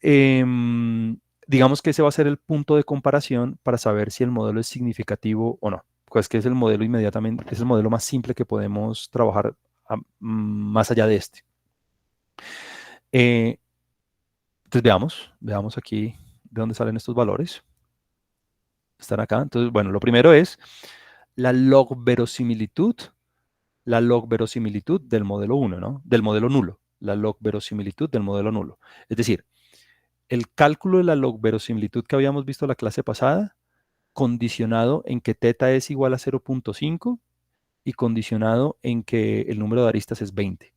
digamos que ese va a ser el punto de comparación para saber si el modelo es significativo o no. Pues que es el modelo inmediatamente, es el modelo más simple que podemos trabajar más allá de este. Eh, entonces veamos aquí de dónde salen estos valores. Están acá. Entonces, bueno, lo primero es la log verosimilitud del modelo 1, ¿no? Del modelo nulo. La log verosimilitud del modelo nulo. Es decir, el cálculo de la log verosimilitud que habíamos visto en la clase pasada, condicionado en que teta es igual a 0.5 y condicionado en que el número de aristas es 20.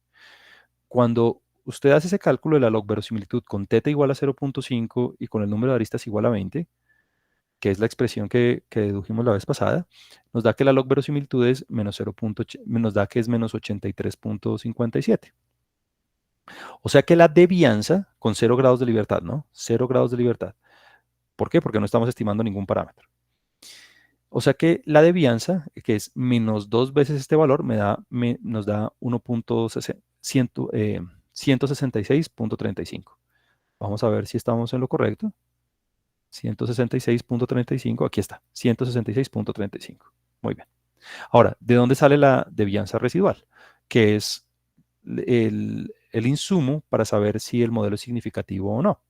Cuando usted hace ese cálculo de la log verosimilitud con teta igual a 0.5 y con el número de aristas igual a 20, que es la expresión que dedujimos la vez pasada, nos da que la log verosimilitud es menos 0. Nos da que es menos 83.57. O sea que la devianza con 0 grados de libertad, ¿no? 0 grados de libertad. ¿Por qué? Porque no estamos estimando ningún parámetro. O sea que la devianza, que es menos 2 veces este valor, nos da 166.35. Vamos a ver si estamos en lo correcto. 166.35, aquí está, 166.35. Muy bien. Ahora, ¿de dónde sale la devianza residual? Que es el insumo para saber si el modelo es significativo o no.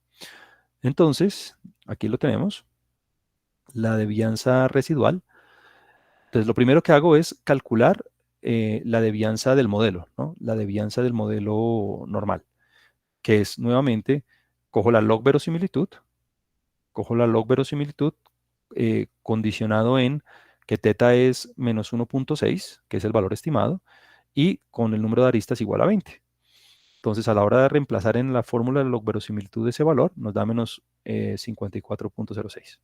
Entonces, aquí lo tenemos, la devianza residual. Entonces, lo primero que hago es calcular la devianza del modelo, ¿no? La devianza del modelo normal, que es nuevamente, cojo la log verosimilitud, condicionado en que teta es menos 1.6, que es el valor estimado, y con el número de aristas igual a 20. Entonces, a la hora de reemplazar en la fórmula de log verosimilitud ese valor, nos da menos 54.06.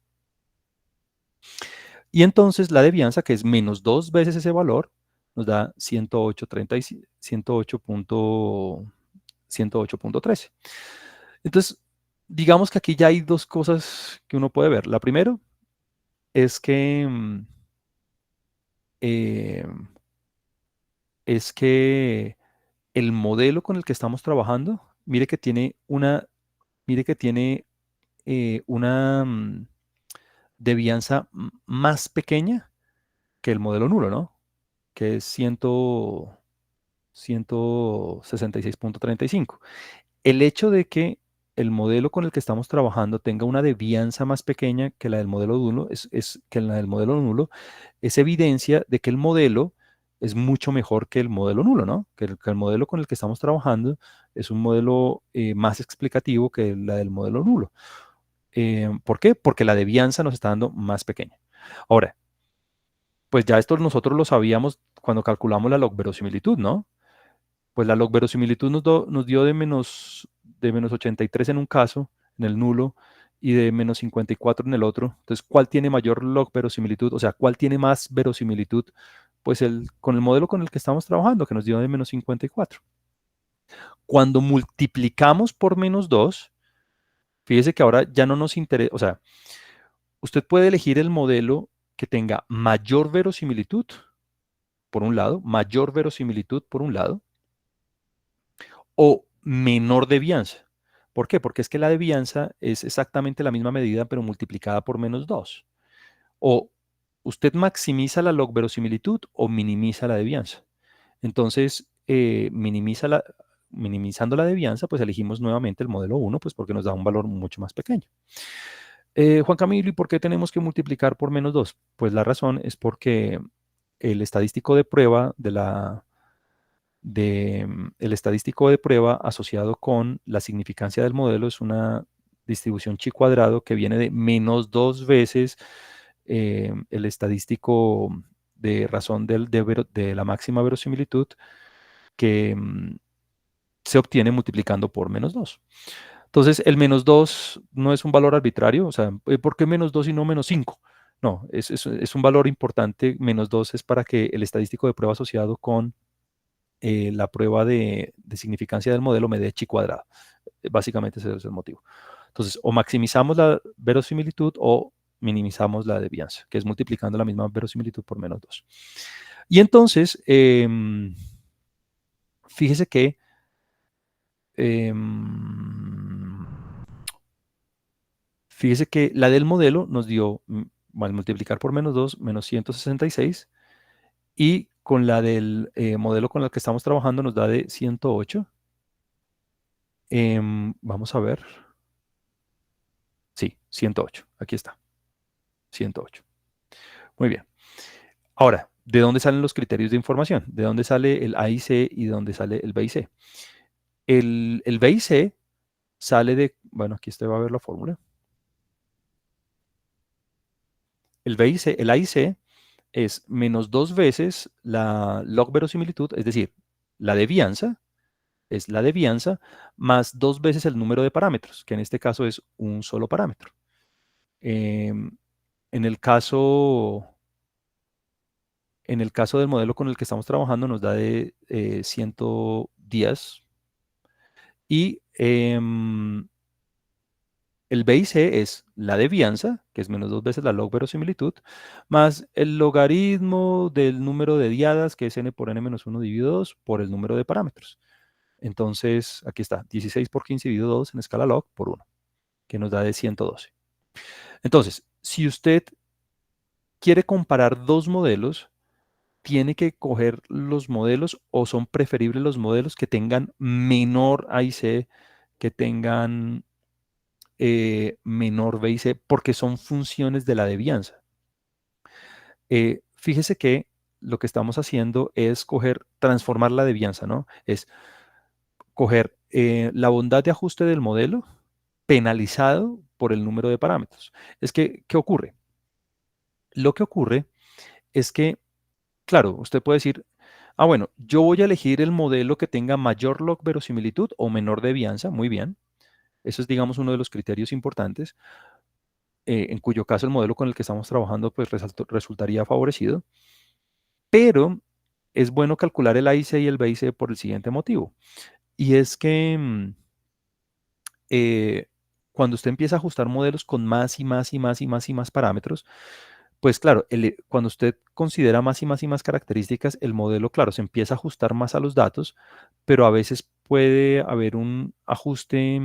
Y entonces la devianza, que es menos 2 veces ese valor, nos da 108.13. Entonces, digamos que aquí ya hay dos cosas que uno puede ver. La primera es que, eh, es que el modelo con el que estamos trabajando, mire que tiene una devianza más pequeña que el modelo nulo, ¿no? Que es 166.35. El hecho de que el modelo con el que estamos trabajando tenga una devianza más pequeña que la del modelo nulo, que la del modelo nulo, es evidencia de que el modelo es mucho mejor que el modelo nulo, ¿no? Que el modelo con el que estamos trabajando es un modelo más explicativo que la del modelo nulo. ¿Por qué? Porque la devianza nos está dando más pequeña. Ahora, pues ya esto nosotros lo sabíamos cuando calculamos la log verosimilitud, ¿no? Pues la log verosimilitud nos dio de menos 83 en un caso, en el nulo, y de menos 54 en el otro. Entonces, ¿cuál tiene mayor log verosimilitud? O sea, ¿cuál tiene más verosimilitud? Pues con el modelo con el que estamos trabajando, que nos dio de menos 54. Cuando multiplicamos por menos 2, fíjese que ahora ya no nos interesa, o sea, usted puede elegir el modelo que tenga mayor verosimilitud, por un lado, mayor verosimilitud por un lado, o menor devianza. ¿Por qué? Porque es que la devianza es exactamente la misma medida, pero multiplicada por menos 2. O usted maximiza la log verosimilitud o minimiza la devianza. Entonces, minimizando la devianza, pues elegimos nuevamente el modelo 1, pues porque nos da un valor mucho más pequeño. Juan Camilo, ¿y por qué tenemos que multiplicar por menos 2? Pues la razón es porque el estadístico de prueba el estadístico de prueba asociado con la significancia del modelo es una distribución chi cuadrado que viene de menos 2 veces el estadístico de razón de la máxima verosimilitud que se obtiene multiplicando por menos 2. Entonces, el menos 2 no es un valor arbitrario, o sea, ¿por qué menos 2 y no menos 5? No, es un valor importante. Menos 2 es para que el estadístico de prueba asociado con la prueba de significancia del modelo me dé chi cuadrado. Básicamente ese es el motivo. Entonces, o maximizamos la verosimilitud o minimizamos la desvianza, que es multiplicando la misma verosimilitud por menos 2. Y entonces, fíjese que em, fíjese que la del modelo nos dio, al multiplicar por menos 2 menos 166, y con la del modelo con el que estamos trabajando nos da de 108. Vamos a ver. Sí, 108. Aquí está. 108. Muy bien. Ahora, ¿de dónde salen los criterios de información? ¿De dónde sale el A y C y de dónde sale el B y C? El B y C sale de, bueno, aquí usted va a ver la fórmula. El B y C, el A y C es menos dos veces la log verosimilitud, es decir, la devianza, es la devianza, más dos veces el número de parámetros, que en este caso es un solo parámetro. Em, en el caso, en el caso del modelo con el que estamos trabajando nos da de 110 y el B y C es la devianza, que es menos dos veces la log verosimilitud, más el logaritmo del número de diadas, que es n por n menos 1 dividido 2, por el número de parámetros. Entonces, aquí está, 16 por 15 dividido 2 en escala log por 1, que nos da de 112. Entonces, si usted quiere comparar dos modelos, tiene que coger los modelos o son preferibles los modelos que tengan menor A y C, que tengan menor B y C, porque son funciones de la devianza. Fíjese que lo que estamos haciendo es transformar la devianza, ¿no? Es coger la bondad de ajuste del modelo penalizado por el número de parámetros. Es que, ¿qué ocurre? Lo que ocurre es que, claro, usted puede decir, bueno, yo voy a elegir el modelo que tenga mayor log verosimilitud o menor devianza, muy bien. Eso es, digamos, uno de los criterios importantes, en cuyo caso el modelo con el que estamos trabajando pues resultaría favorecido, pero es bueno calcular el A I C y el B I C por el siguiente motivo, y es que eh, cuando usted empieza a ajustar modelos con más y más y más y más y más parámetros, pues claro, cuando usted considera más y más y más características, el modelo, claro, se empieza a ajustar más a los datos, pero a veces puede haber un ajuste,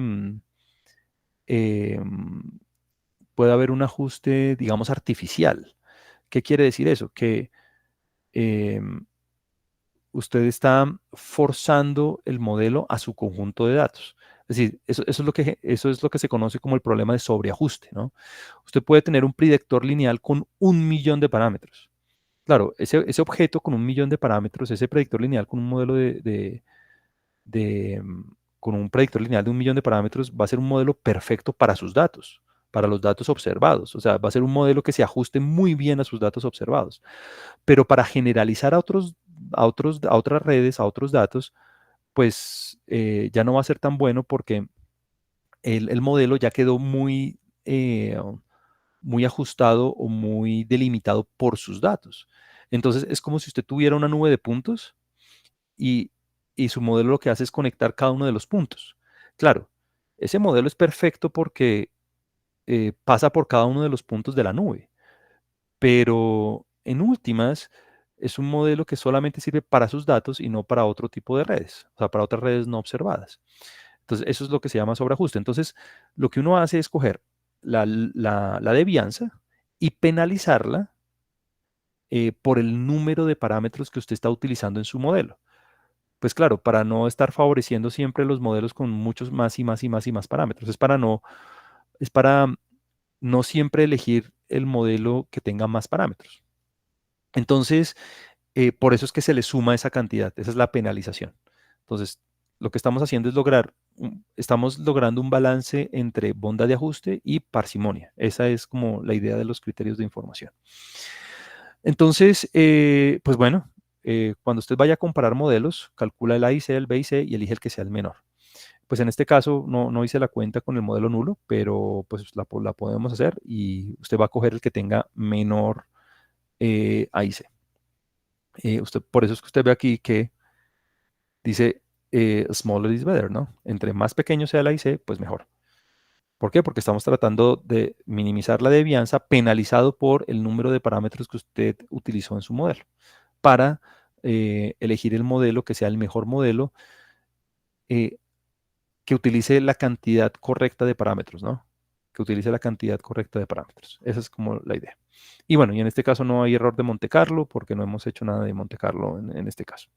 eh, puede haber un ajuste, digamos, artificial. ¿Qué quiere decir eso? Que em, usted está forzando el modelo a su conjunto de datos. Es decir, eso es lo que se conoce como el problema de sobreajuste, ¿no? Usted puede tener un predictor lineal con 1 millón de parámetros. Claro, ese objeto con 1 millón de parámetros, ese predictor lineal con un modelo de, mm, con un predictor lineal de 1 millón de parámetros, va a ser un modelo perfecto para sus datos, para los datos observados. O sea, va a ser un modelo que se ajuste muy bien a sus datos observados. Pero para generalizar a otras redes, a otros datos, pues ya no va a ser tan bueno porque el modelo ya quedó muy ajustado o muy delimitado por sus datos. Entonces es como si usted tuviera una nube de puntos y, y su modelo lo que hace es conectar cada uno de los puntos. Claro, ese modelo es perfecto porque pasa por cada uno de los puntos de la nube, pero en últimas es un modelo que solamente sirve para sus datos y no para otro tipo de redes, o sea, para otras redes no observadas. Entonces, eso es lo que se llama sobreajuste. Entonces, lo que uno hace es coger la devianza y penalizarla por el número de parámetros que usted está utilizando en su modelo. Pues claro, para no estar favoreciendo siempre los modelos con muchos más y más y más y más parámetros. Es para no siempre elegir el modelo que tenga más parámetros. Entonces, por eso es que se le suma esa cantidad, esa es la penalización. Entonces, lo que estamos haciendo es estamos logrando un balance entre bondad de ajuste y parsimonia. Esa es como la idea de los criterios de información. Entonces, pues bueno, cuando usted vaya a comparar modelos, calcula el A y C, el B y C y elige el que sea el menor. Pues en este caso no hice la cuenta con el modelo nulo, pero pues la podemos hacer y usted va a coger el que tenga menor A y C. Por eso es que usted ve aquí que Dice, smaller is better, ¿no? Entre más pequeño sea la IC, pues mejor. ¿Por qué? Porque estamos tratando de minimizar la devianza penalizado por el número de parámetros que usted utilizó en su modelo para elegir el modelo que sea el mejor modelo eh, que utilice la cantidad correcta de parámetros, ¿no? Que utilice la cantidad correcta de parámetros. Esa es como la idea. Y bueno, y en este caso no hay error de Monte Carlo porque no hemos hecho nada de Monte Carlo en este caso.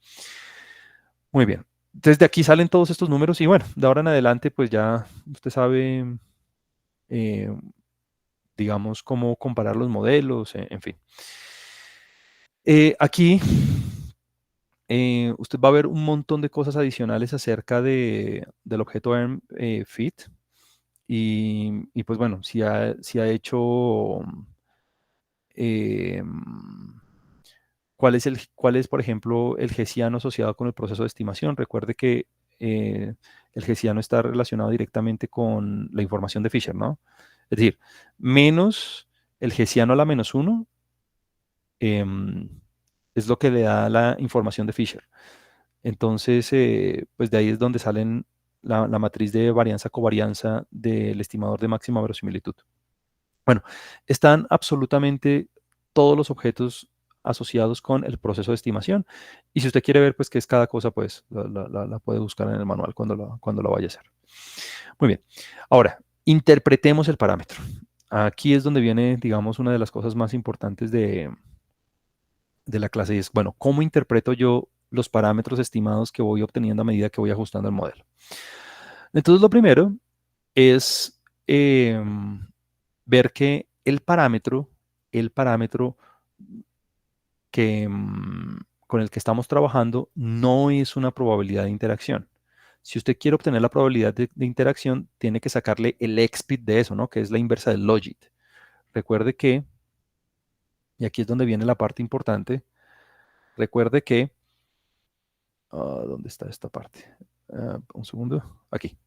Muy bien. Entonces de aquí salen todos estos números y bueno, de ahora en adelante pues ya usted sabe, eh, digamos, cómo comparar los modelos, en fin. Aquí usted va a ver un montón de cosas adicionales acerca del objeto fit y, pues bueno, si ha hecho eh, cuál es, por ejemplo, el Hessiano asociado con el proceso de estimación. Recuerde que el Hessiano está relacionado directamente con la información de Fisher, ¿no? Es decir, menos el Hessiano a la menos uno es lo que le da la información de Fisher. Entonces, pues de ahí es donde salen la matriz de varianza-covarianza del estimador de máxima verosimilitud. Bueno, están absolutamente todos los objetos asociados con el proceso de estimación. Y si usted quiere ver, pues, qué es cada cosa, pues, la puede buscar en el manual cuando lo vaya a hacer. Muy bien. Ahora, interpretemos el parámetro. Aquí es donde viene, digamos, una de las cosas más importantes de la clase y es, bueno, ¿cómo interpreto yo los parámetros estimados que voy obteniendo a medida que voy ajustando el modelo? Entonces, lo primero es ver que el parámetro con el que estamos trabajando no es una probabilidad de interacción. Si usted quiere obtener la probabilidad de interacción, tiene que sacarle el expit de eso, ¿no? Que es la inversa del logit. Recuerde que, y aquí es donde viene la parte importante, recuerde que, ¿dónde está esta parte? Un segundo, aquí.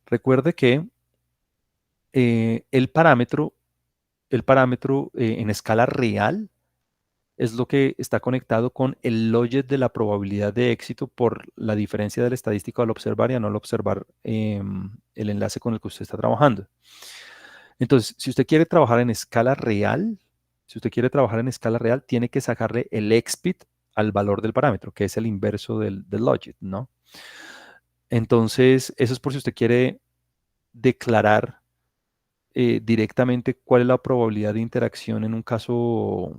Recuerde que el parámetro en escala real es lo que está conectado con el logit de la probabilidad de éxito por la diferencia del estadístico al observar y a no observar el enlace con el que usted está trabajando. Entonces, si usted quiere trabajar en escala real, tiene que sacarle el expit al valor del parámetro, que es el inverso del logit, ¿no? Entonces, eso es por si usted quiere declarar directamente cuál es la probabilidad de interacción en un caso,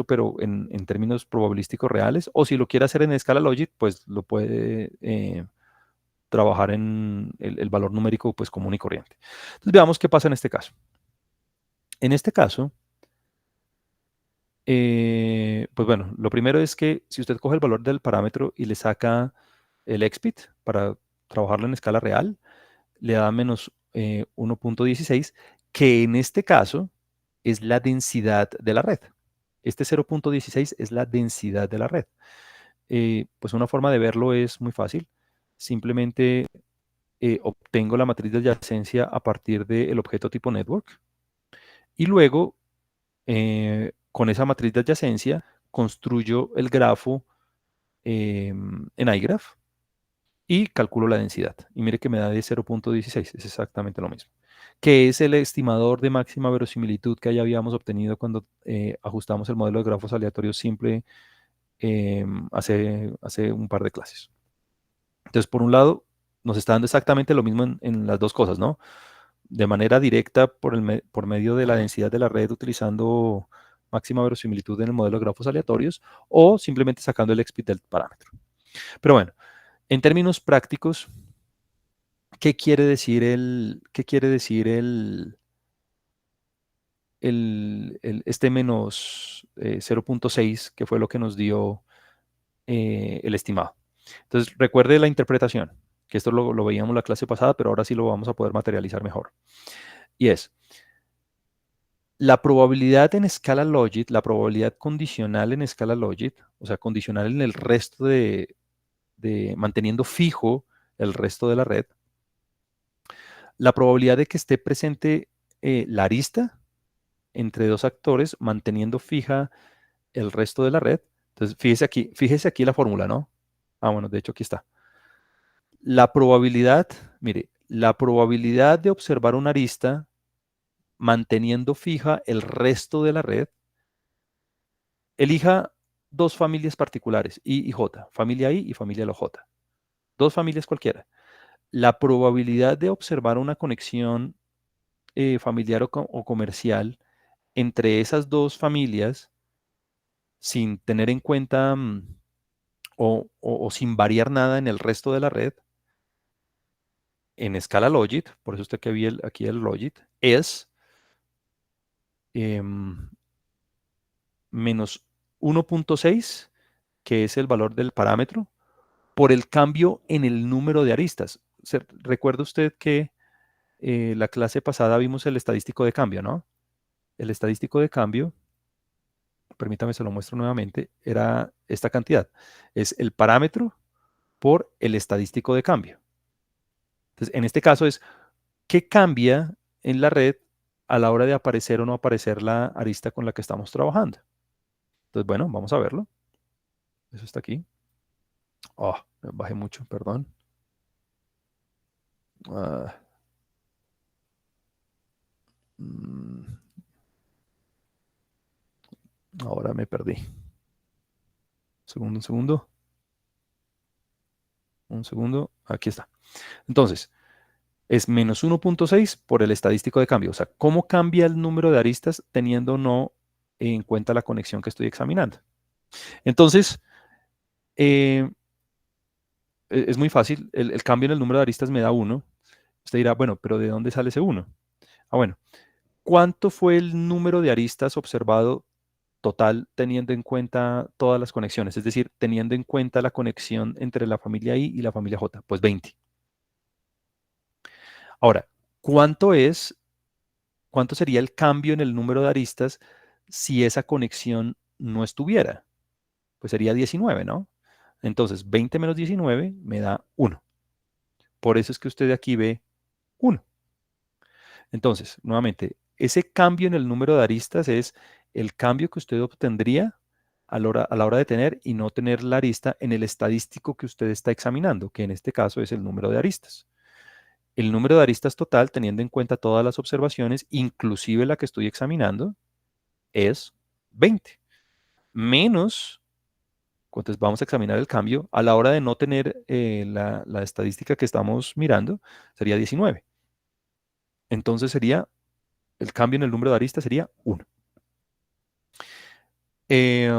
pero en términos probabilísticos reales, o si lo quiere hacer en escala logit, pues lo puede trabajar en el valor numérico pues común y corriente. Entonces veamos qué pasa en este caso. En este caso, pues bueno, lo primero es que si usted coge el valor del parámetro y le saca el expit para trabajarlo en escala real, le da menos 1.16, que en este caso es la densidad de la red. Este 0.16 es la densidad de la red. Pues una forma de verlo es muy fácil. Simplemente obtengo la matriz de adyacencia a partir del objeto tipo network y luego con esa matriz de adyacencia construyo el grafo en iGraph y calculo la densidad. Y mire que me da de 0.16, es exactamente lo mismo. Que es el estimador de máxima verosimilitud que ya habíamos obtenido cuando ajustamos el modelo de grafos aleatorios simple hace un par de clases. Entonces, por un lado, nos está dando exactamente lo mismo en las dos cosas, ¿no? De manera directa por medio de la densidad de la red utilizando máxima verosimilitud en el modelo de grafos aleatorios o simplemente sacando el expit del parámetro. Pero bueno, en términos prácticos, ¿qué quiere decir este menos 0.6 que fue lo que nos dio el estimado? Entonces, recuerde la interpretación, que esto lo veíamos la clase pasada, pero ahora sí lo vamos a poder materializar mejor. Y es, la probabilidad en escala logit, la probabilidad condicional en escala logit, o sea, condicional en el resto manteniendo fijo el resto de la red, la probabilidad de que esté presente la arista entre dos actores manteniendo fija el resto de la red. Entonces, fíjese aquí la fórmula, ¿no? Ah, bueno, de hecho aquí está. La probabilidad, mire, la probabilidad de observar una arista manteniendo fija el resto de la red, elija dos familias particulares, I y J, familia I y familia J, dos familias cualquiera. La probabilidad de observar una conexión familiar o comercial entre esas dos familias sin tener en cuenta o sin variar nada en el resto de la red, en escala Logit, por eso está aquí el Logit, es em, menos 1.6, que es el valor del parámetro, por el cambio en el número de aristas. Recuerda usted que la clase pasada vimos el estadístico de cambio, ¿no? El estadístico de cambio, permítame se lo muestro nuevamente, era esta cantidad. Es el parámetro por el estadístico de cambio. Entonces, en este caso es qué cambia en la red a la hora de aparecer o no aparecer la arista con la que estamos trabajando. Entonces, bueno, vamos a verlo. Eso está aquí. Oh, me bajé mucho, perdón. Ah, mm, ahora me perdí. Un segundo. Un segundo. Aquí está. Entonces, es menos 1.6 por el estadístico de cambio. O sea, ¿cómo cambia el número de aristas teniendo o no en cuenta la conexión que estoy examinando? Entonces, eh, es muy fácil. El cambio en el número de aristas me da 1. Usted dirá, bueno, pero ¿de dónde sale ese 1? Ah, bueno. ¿Cuánto fue el número de aristas observado total teniendo en cuenta todas las conexiones? Es decir, teniendo en cuenta la conexión entre la familia I y la familia J. Pues 20. Ahora, ¿cuánto es, cuánto sería el cambio en el número de aristas si esa conexión no estuviera? Pues sería 19, ¿no? Entonces, 20 menos 19 me da 1. Por eso es que usted aquí ve 1. Entonces, nuevamente, ese cambio en el número de aristas es el cambio que usted obtendría a la hora de tener y no tener la arista en el estadístico que usted está examinando, que en este caso es el número de aristas. El número de aristas total, teniendo en cuenta todas las observaciones, inclusive la que estoy examinando, es 20. Menos, entonces vamos a examinar el cambio, a la hora de no tener la estadística que estamos mirando, sería 19. Entonces sería, el cambio en el número de aristas sería 1. Eh,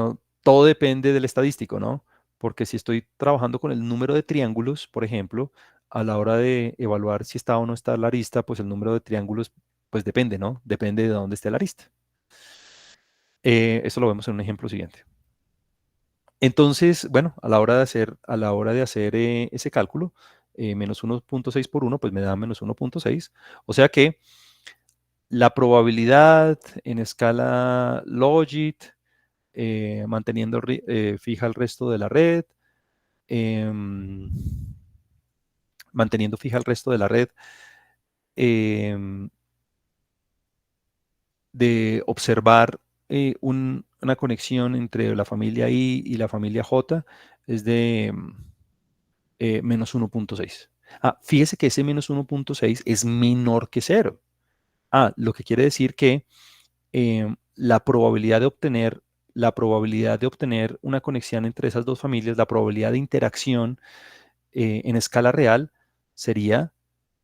Todo depende del estadístico, ¿no? Porque si estoy trabajando con el número de triángulos, por ejemplo, a la hora de evaluar si está o no está la arista, pues el número de triángulos, pues depende, ¿no? Depende de dónde esté la arista. Eso lo vemos en un ejemplo siguiente. Entonces, bueno, a la hora de hacer ese cálculo, menos 1.6 por 1, pues me da menos 1.6. O sea que la probabilidad en escala Logit, manteniendo fija el resto de la red, em, manteniendo fija el resto de la red, em, de observar una conexión entre la familia I y la familia J es de menos 1.6. Ah, fíjese que ese menos 1.6 es menor que cero. Ah, lo que quiere decir que la probabilidad de obtener una conexión entre esas dos familias, la probabilidad de interacción en escala real sería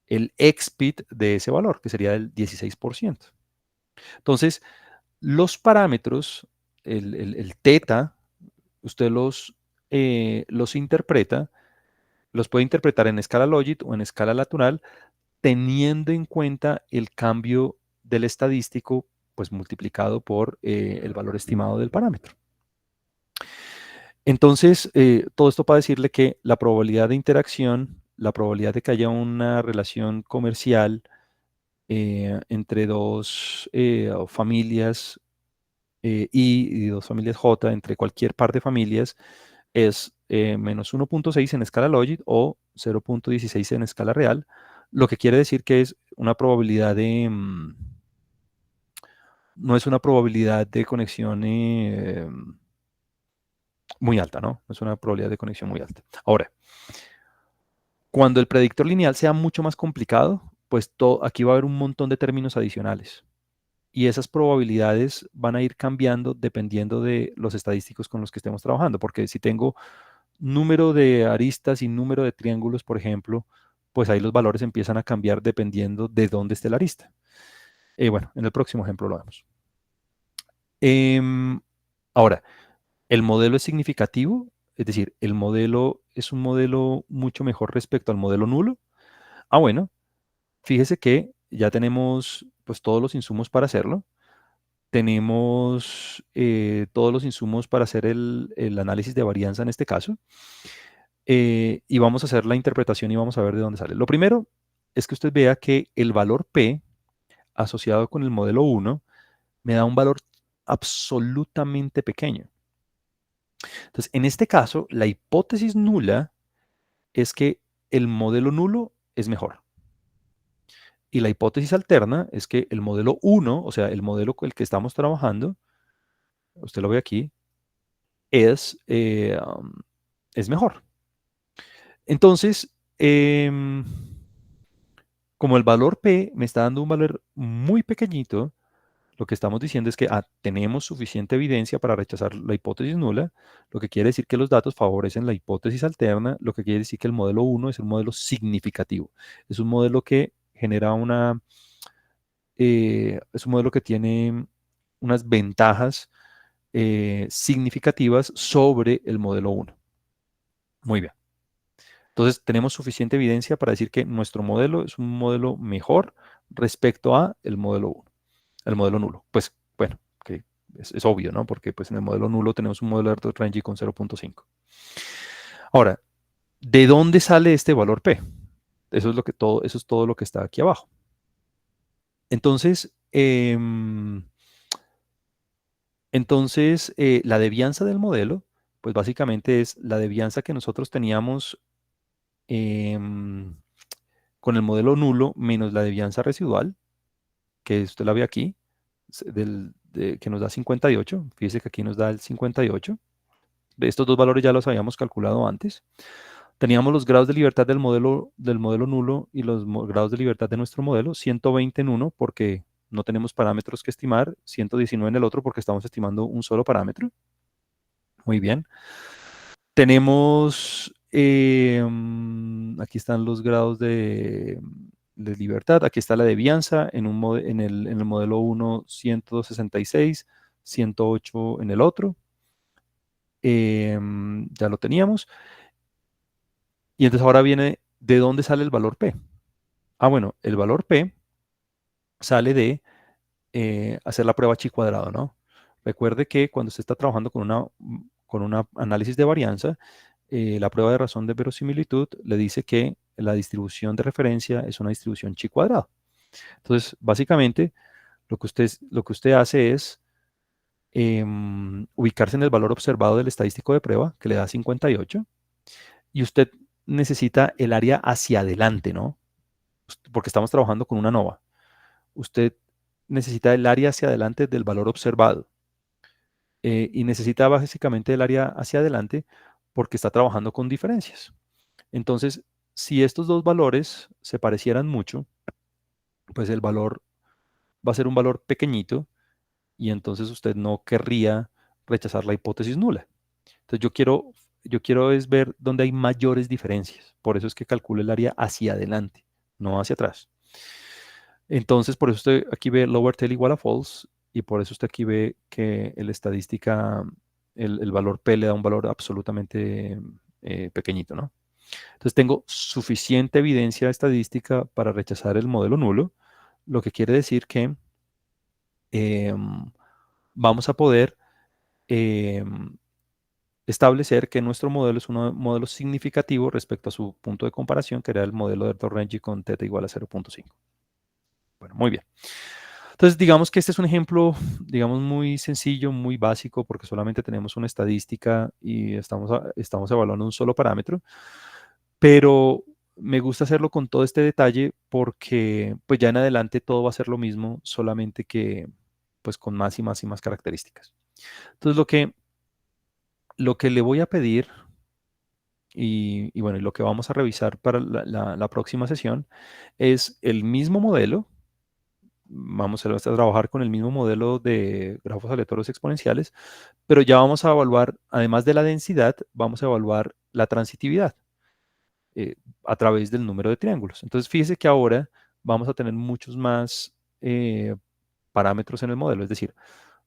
el XPIT de ese valor, que sería el 16%. Entonces, los parámetros, el teta, usted los interpreta, los puede interpretar en escala Logit o en escala natural, teniendo en cuenta el cambio del estadístico, pues multiplicado por el valor estimado del parámetro. Entonces, todo esto para decirle que la probabilidad de interacción, la probabilidad de que haya una relación comercial entre dos familias I y dos familias J, entre cualquier par de familias, es menos 1.6 en escala Logit o 0.16 en escala real, lo que quiere decir que es una probabilidad no es una probabilidad de conexión muy alta, ¿no? Es una probabilidad de conexión muy alta. Ahora, cuando el predictor lineal sea mucho más complicado, pues aquí va a haber un montón de términos adicionales. Y esas probabilidades van a ir cambiando dependiendo de los estadísticos con los que estemos trabajando. Porque si tengo número de aristas y número de triángulos, por ejemplo, pues ahí los valores empiezan a cambiar dependiendo de dónde esté la arista. Bueno, en el próximo ejemplo lo vemos. Em, Ahora, el modelo es significativo, es decir, el modelo es un modelo mucho mejor respecto al modelo nulo. Bueno, fíjese que ya tenemos pues todos los insumos para hacerlo. Tenemos todos los insumos para hacer el análisis de varianza en este caso. Y vamos a hacer la interpretación y vamos a ver de dónde sale. Lo primero es que usted vea que el valor P asociado con el modelo 1 me da un valor absolutamente pequeño. Entonces, en este caso, la hipótesis nula es que el modelo nulo es mejor. Y la hipótesis alterna es que el modelo 1, o sea, el modelo con el que estamos trabajando, usted lo ve aquí, es mejor. Entonces, como el valor P me está dando un valor muy pequeñito, lo que estamos diciendo es que tenemos suficiente evidencia para rechazar la hipótesis nula, lo que quiere decir que los datos favorecen la hipótesis alterna, lo que quiere decir que el modelo 1 es un modelo significativo. Es un modelo que genera es un modelo que tiene unas ventajas significativas sobre el modelo 1. Muy bien. Entonces, tenemos suficiente evidencia para decir que nuestro modelo es un modelo mejor respecto a el modelo 1, el modelo nulo. Pues, bueno, que es obvio, ¿no? Porque pues en el modelo nulo tenemos un modelo de Ertl Range con 0.5. Ahora, ¿de dónde sale este valor P? Eso es todo lo que está aquí abajo. Entonces, la devianza del modelo, pues básicamente es la devianza que nosotros teníamos em, con el modelo nulo menos la devianza residual, que usted la ve aquí, que nos da 58. Fíjese que aquí nos da el 58. De estos dos valores ya los habíamos calculado antes. Teníamos los grados de libertad del modelo nulo y los grados de libertad de nuestro modelo, 120 en uno porque no tenemos parámetros que estimar, 119 en el otro porque estamos estimando un solo parámetro. Muy bien. Tenemos, aquí están los grados de libertad, aquí está la devianza, en el modelo 1, 166, 108 en el otro, ya lo teníamos. Y entonces ahora viene, ¿de dónde sale el valor P? Bueno, el valor P sale de hacer la prueba chi cuadrado, ¿no? Recuerde que cuando usted está trabajando con una análisis de varianza, la prueba de razón de verosimilitud le dice que la distribución de referencia es una distribución chi cuadrado. Entonces, básicamente, lo que usted hace es ubicarse en el valor observado del estadístico de prueba, que le da 58, y usted necesita el área hacia adelante, ¿no? Porque estamos trabajando con una nova. Usted necesita el área hacia adelante del valor observado. Y necesita básicamente el área hacia adelante porque está trabajando con diferencias. Entonces, si estos dos valores se parecieran mucho, pues el valor va a ser un valor pequeñito y entonces usted no querría rechazar la hipótesis nula. Entonces yo quiero es ver dónde hay mayores diferencias. Por eso es que calculo el área hacia adelante, no hacia atrás. Entonces, por eso usted aquí ve lower tail igual a false y por eso usted aquí ve que el valor P le da un valor absolutamente pequeñito, ¿no? Entonces tengo suficiente evidencia estadística para rechazar el modelo nulo, lo que quiere decir que em, vamos a poder em, establecer que nuestro modelo es un modelo significativo respecto a su punto de comparación, que era el modelo de Torrenji con θ igual a 0.5. Bueno, muy bien. Entonces, digamos que este es un ejemplo, digamos, muy sencillo, muy básico, porque solamente tenemos una estadística y estamos evaluando un solo parámetro, pero me gusta hacerlo con todo este detalle porque pues ya en adelante todo va a ser lo mismo, solamente que pues con más y más y más características. Entonces, Lo que le voy a pedir y bueno, y lo que vamos a revisar para la próxima sesión es el mismo modelo. Vamos a trabajar con el mismo modelo de grafos aleatorios exponenciales, pero ya vamos a evaluar, además de la densidad, vamos a evaluar la transitividad a través del número de triángulos. Entonces, fíjese que ahora vamos a tener muchos más parámetros en el modelo, es decir,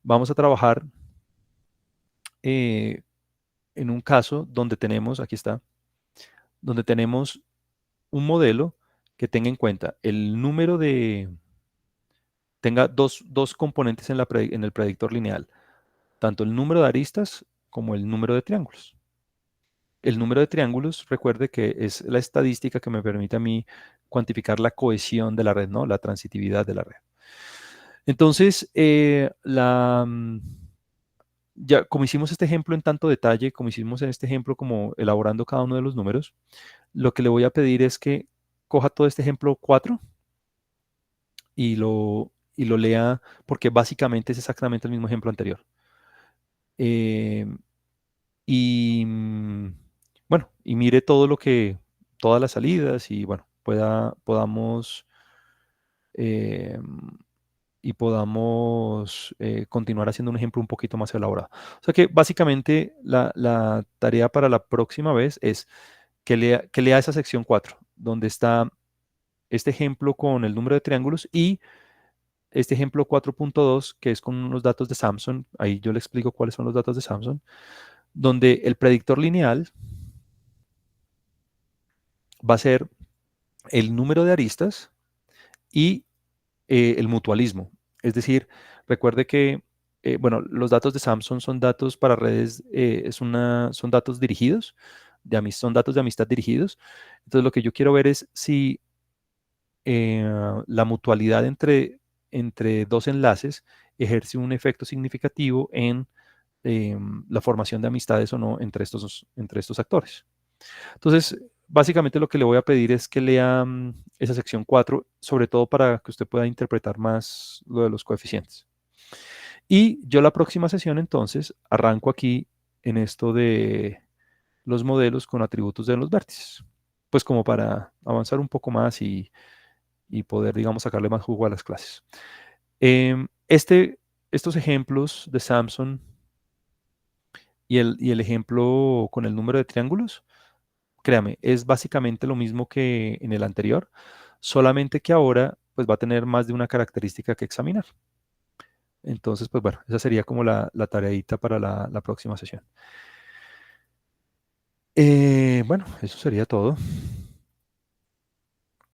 vamos a trabajar eh, en un caso donde tenemos, aquí está, donde tenemos un modelo que tenga en cuenta el número de, tenga dos componentes en, en el predictor lineal, tanto el número de aristas como el número de triángulos. El número de triángulos, recuerde que es la estadística que me permite a mí cuantificar la cohesión de la red, ¿no? La transitividad de la red. Entonces, ya como hicimos este ejemplo en tanto detalle, como hicimos en este ejemplo como elaborando cada uno de los números, lo que le voy a pedir es que coja todo este ejemplo 4 y lo lea, porque básicamente es exactamente el mismo ejemplo anterior. Eh, y bueno, y mire todo lo que, todas las salidas y bueno, podamos eh, continuar haciendo un ejemplo un poquito más elaborado. O sea que básicamente la tarea para la próxima vez es que lea esa sección 4 donde está este ejemplo con el número de triángulos y este ejemplo 4.2 que es con unos datos de Samson. Ahí yo le explico cuáles son los datos de Samson, donde el predictor lineal va a ser el número de aristas y el mutualismo. Es decir, recuerde que, bueno, los datos de Samsung son datos para redes, son datos dirigidos, son datos de amistad dirigidos. Entonces, lo que yo quiero ver es si la mutualidad entre dos enlaces ejerce un efecto significativo en la formación de amistades o no entre estos actores. Entonces, básicamente lo que le voy a pedir es que lea esa sección 4, sobre todo para que usted pueda interpretar más lo de los coeficientes. Y yo la próxima sesión entonces arranco aquí en esto de los modelos con atributos de los vértices, pues como para avanzar un poco más y poder, digamos, sacarle más jugo a las clases. Estos ejemplos de Samson y el ejemplo con el número de triángulos, créame, es básicamente lo mismo que en el anterior, solamente que ahora pues va a tener más de una característica que examinar. Entonces, pues bueno, esa sería como la tareita para la próxima sesión. Bueno, eso sería todo.